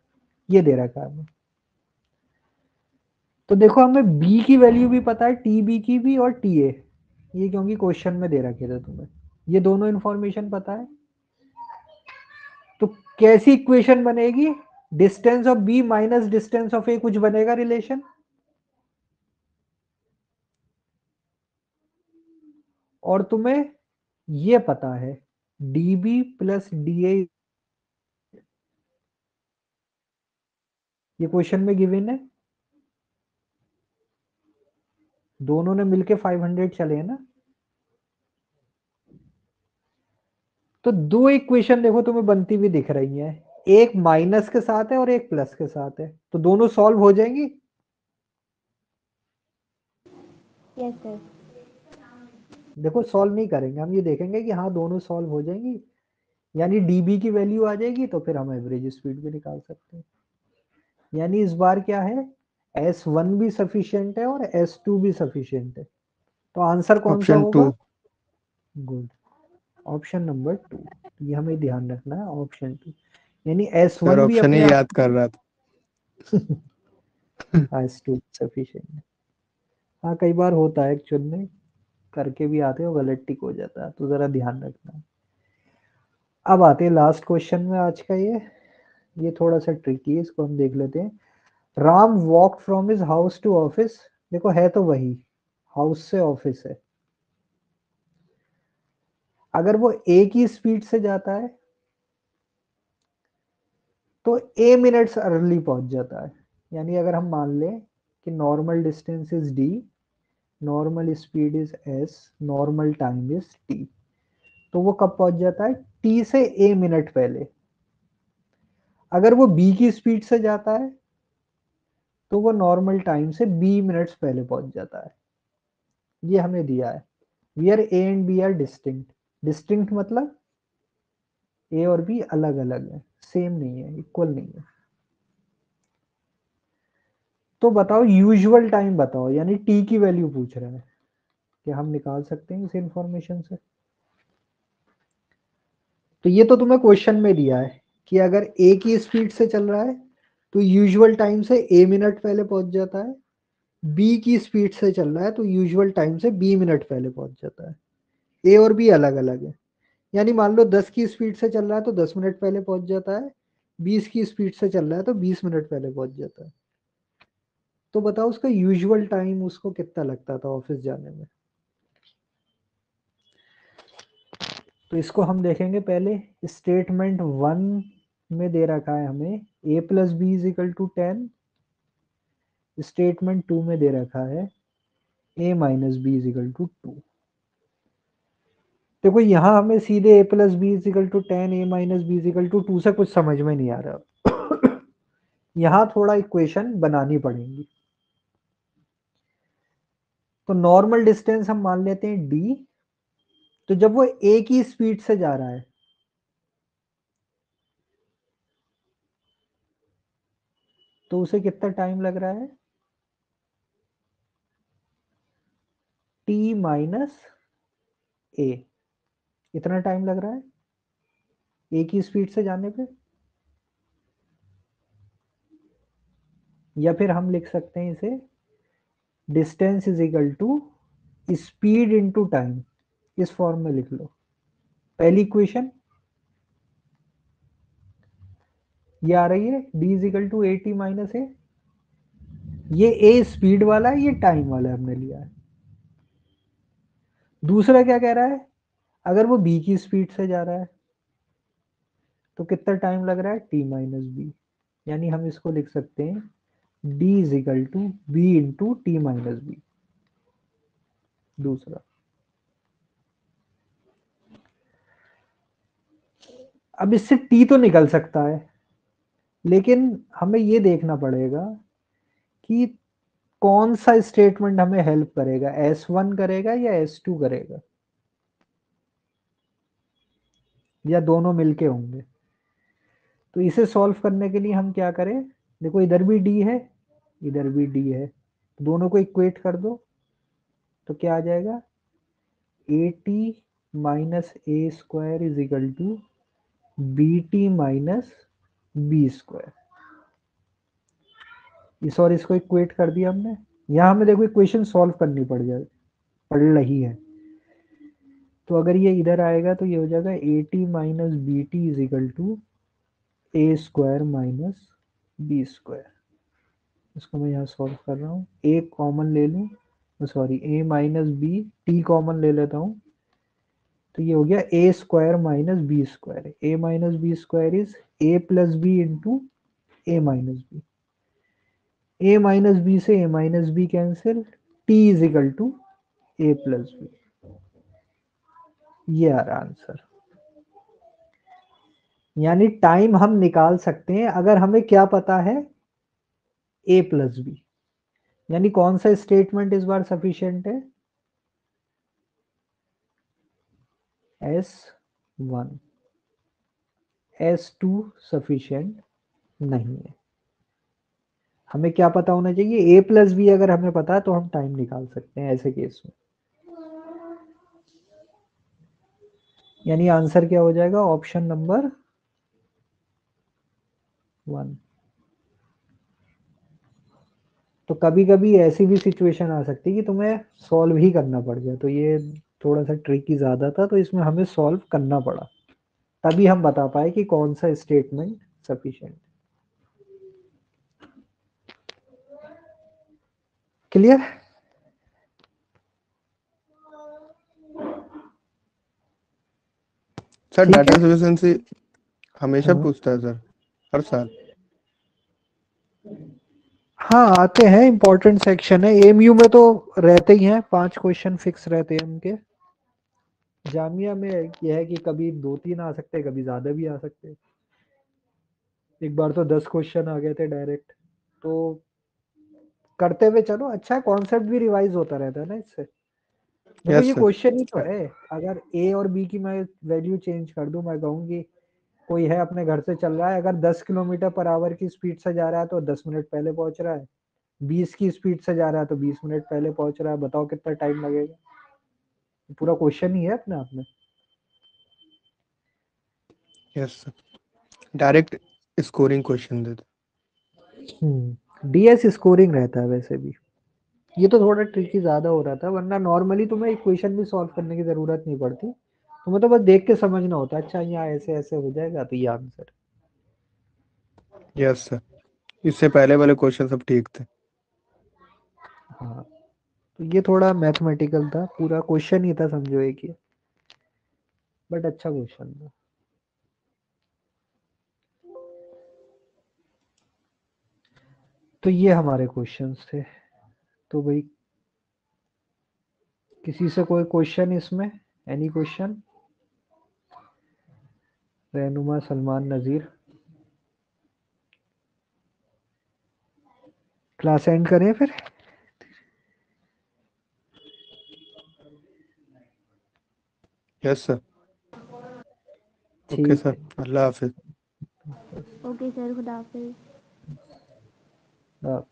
ये दे रखा है हमें। तो देखो हमें बी की वैल्यू भी पता है, टी बी की भी और टी ए, ये क्योंकि क्वेश्चन में दे रखे थे तुम्हें, ये दोनों इंफॉर्मेशन पता है। तो कैसी इक्वेशन बनेगी? Distance of B minus distance of A कुछ बनेगा रिलेशन, और तुम्हें ये पता है db प्लस da, ये क्वेश्चन में गिवन है, दोनों ने मिलके 500 चले हैं ना। तो दो इक्वेशन देखो तुम्हें बनती हुई दिख रही है, एक माइनस के साथ है और एक प्लस के साथ है, तो दोनों सॉल्व हो जाएंगी। Yes sir. देखो सॉल्व नहीं करेंगे हम, ये देखेंगे कि हाँ दोनों सॉल्व हो जाएंगी, यानी db की वैल्यू आ जाएगी, तो फिर हम एवरेज स्पीड भी निकाल सकते हैं। यानी इस बार क्या है, S1 भी सफिशिएंट है और S2 भी सफिशिएंट है। तो आंसर कौन सा ऑप्शन होगा? 2। Good, option number 2। ये हमें ध्यान रखना है, ऑप्शन 2, यानी सर S1 भी ऑप्शन अपने ही आप याद कर रहा था। S2 sufficient. हाँ कई बार होता है एक्चुअल में, करके भी आते हो गलत टिक हो जाता है, तो जरा ध्यान रखना। अब आते हैं लास्ट क्वेश्चन में आज का। ये थोड़ा सा ट्रिकी है, इसको हम देख लेते हैं। Ram walk from his house to office, देखो है तो वही, हाउस से ऑफिस है। अगर वो ए की स्पीड से जाता है तो ए मिनट्स अर्ली पहुंच जाता है। यानी अगर हम मान लें कि normal distance is D, normal speed is S, normal time is T, तो वो कब पहुंच जाता है? टी से ए मिनट पहले। अगर वो बी की स्पीड से जाता है तो वो नॉर्मल टाइम से बी मिनट्स पहले पहुंच जाता है। ये हमें दिया है। Where A and B are distinct, distinct मतलब ए और बी अलग अलग है, सेम नहीं है, इक्वल नहीं है। तो बताओ यूजुअल टाइम बताओ, यानी टी की वैल्यू पूछ रहा है, क्या हम निकाल सकते हैं इस इंफॉर्मेशन से? तो ये तो तुम्हें क्वेश्चन में दिया है कि अगर ए की स्पीड से चल रहा है तो यूजुअल टाइम से ए मिनट पहले पहुंच जाता है, बी की स्पीड से चल रहा है तो यूजुअल टाइम से बी मिनट पहले पहुंच जाता है। ए और बी अलग अलग है, यानी मान लो 10 की स्पीड से चल रहा है तो 10 मिनट पहले पहुंच जाता है, 20 की स्पीड से चल रहा है तो 20 मिनट पहले पहुंच जाता है। तो बताओ उसका यूजुअल टाइम उसको कितना लगता था ऑफिस जाने में? तो इसको हम देखेंगे पहले। स्टेटमेंट 1 में दे रखा है हमें a plus B is equal to 10, statement 2 में दे रखा है a minus B is equal to 2। देखो यहाँ हमें सीधे a plus B is equal to 10, a minus B is equal to 2 से कुछ समझ में नहीं आ रहा। यहाँ थोड़ा इक्वेशन बनानी पड़ेगी। तो नॉर्मल डिस्टेंस हम मान लेते हैं d, तो जब वो a की स्पीड से जा रहा है तो उसे कितना टाइम लग रहा है? t माइनस a, इतना टाइम लग रहा है a की स्पीड से जाने पे। या फिर हम लिख सकते हैं इसे distance is equal to speed into time, इस फॉर्म में लिख लो। पहली इक्वेशन ये आ रही है d is equal to A T minus A. ये a स्पीड वाला है, ये टाइम वाला है, हमने लिया है। दूसरा क्या कह रहा है, अगर वो b की स्पीड से जा रहा है तो कितना टाइम लग रहा है, t माइनस बी। यानी हम इसको लिख सकते हैं d is equal to B into t minus B. दूसरा, अब इससे t तो निकल सकता है, लेकिन हमें ये देखना पड़ेगा कि कौन सा स्टेटमेंट हमें हेल्प करेगा, S1 करेगा या S2 करेगा, या दोनों मिलके होंगे। तो इसे सॉल्व करने के लिए हम क्या करें, देखो इधर भी d है, इधर भी d है, तो दोनों को इक्वेट कर दो, तो क्या आ जाएगा, A T minus A square is equal to B t minus B square. इस और इसको इक्वेट कर दिया हमने। यहाँ हमें देखो इक्वेशन सॉल्व करनी पड़ रही है। तो अगर ये इधर आएगा तो ये हो जाएगा A T minus B t is equal to A square minus B square. इसको मैं यहाँ सॉल्व कर रहा हूँ, ए कॉमन ले लूँ, sorry A minus B, T common ले लेता हूँ, तो ये हो गया A square minus B square. A minus B square is A plus B into A minus B. A minus B से A minus B cancel, T is equal to A plus B. ये आ रहा answer. यानी time हम निकाल सकते हैं अगर हमें क्या पता है, ए प्लस बी। यानी कौन सा स्टेटमेंट इस बार सफिशिएंट है, S1। S2 सफिशिएंट नहीं है। हमें क्या पता होना चाहिए, a प्लस बी अगर हमें पता है तो हम टाइम निकाल सकते हैं ऐसे केस में। यानी आंसर क्या हो जाएगा, ऑप्शन नंबर 1। तो कभी कभी ऐसी भी सिचुएशन आ सकती है कि तुम्हें सॉल्व ही करना पड़ जाए, तो ये थोड़ा सा ट्रिकी ज़्यादा था, तो इसमें हमें सॉल्व करना पड़ा, तभी हम बता पाए कि कौन सा स्टेटमेंट सफिशिएंट। क्लियर? सर ठीक डाटा है। सफिशिएंसी हमेशा हाँ। पूछता है सर, हर साल। हाँ आते हैं, इंपॉर्टेंट सेक्शन है, एमयू में तो रहते ही हैं, 5 क्वेश्चन फिक्स रहते हैं उनके। जामिया में यह है कि कभी 2-3 आ सकते हैं, कभी ज़्यादा भी आ सकते हैं। एक बार तो 10 क्वेश्चन आ गए थे डायरेक्ट। तो करते हुए चलो, अच्छा है, कॉन्सेप्ट भी रिवाइज होता रहता है ना इससे। देखो यस ये सर। क्वेश्चन ही तो है, अगर ए और बी की मैं वैल्यू चेंज कर दूं, मैं कहूँगी कोई है अपने घर से चल रहा है, अगर 10 किलोमीटर पर आवर की स्पीड से जा रहा है तो 10 मिनट पहले पहुंच रहा है, 20 की स्पीड से जा रहा है तो 20 मिनट पहले पहुंच रहा है, बताओ कितना टाइम लगेगा। पूरा क्वेश्चन ही है अपने आप में। Yes sir, direct scoring question देते। डीएस स्कोरिंग रहता है वैसे भी। ये तो थोड़ा ट्रिकी ज्यादा हो रहा था, वरना नॉर्मली तुम्हें इक्वेशन भी सॉल्व करने की जरूरत नहीं पड़ती, तुम्हें तो बस देख के समझना होता है, अच्छा यहाँ ऐसे ऐसे हो जाएगा तो ये आंसर। यस सर, इससे पहले वाले क्वेश्चन सब ठीक थे। हाँ, तो ये थोड़ा मैथमेटिकल था, पूरा क्वेश्चन ही था समझो एक ही, बट अच्छा क्वेश्चन था। तो ये हमारे क्वेश्चंस थे। तो भाई किसी से कोई क्वेश्चन इसमें, एनी क्वेश्चन? रहनुमा सलमान नज़ीर। क्लास एंड करें फिर? Yes sir. ओके ठीक सर, है। अल्लाह हाफिज। ओके सर, खुदा हाफिज़। हाँ।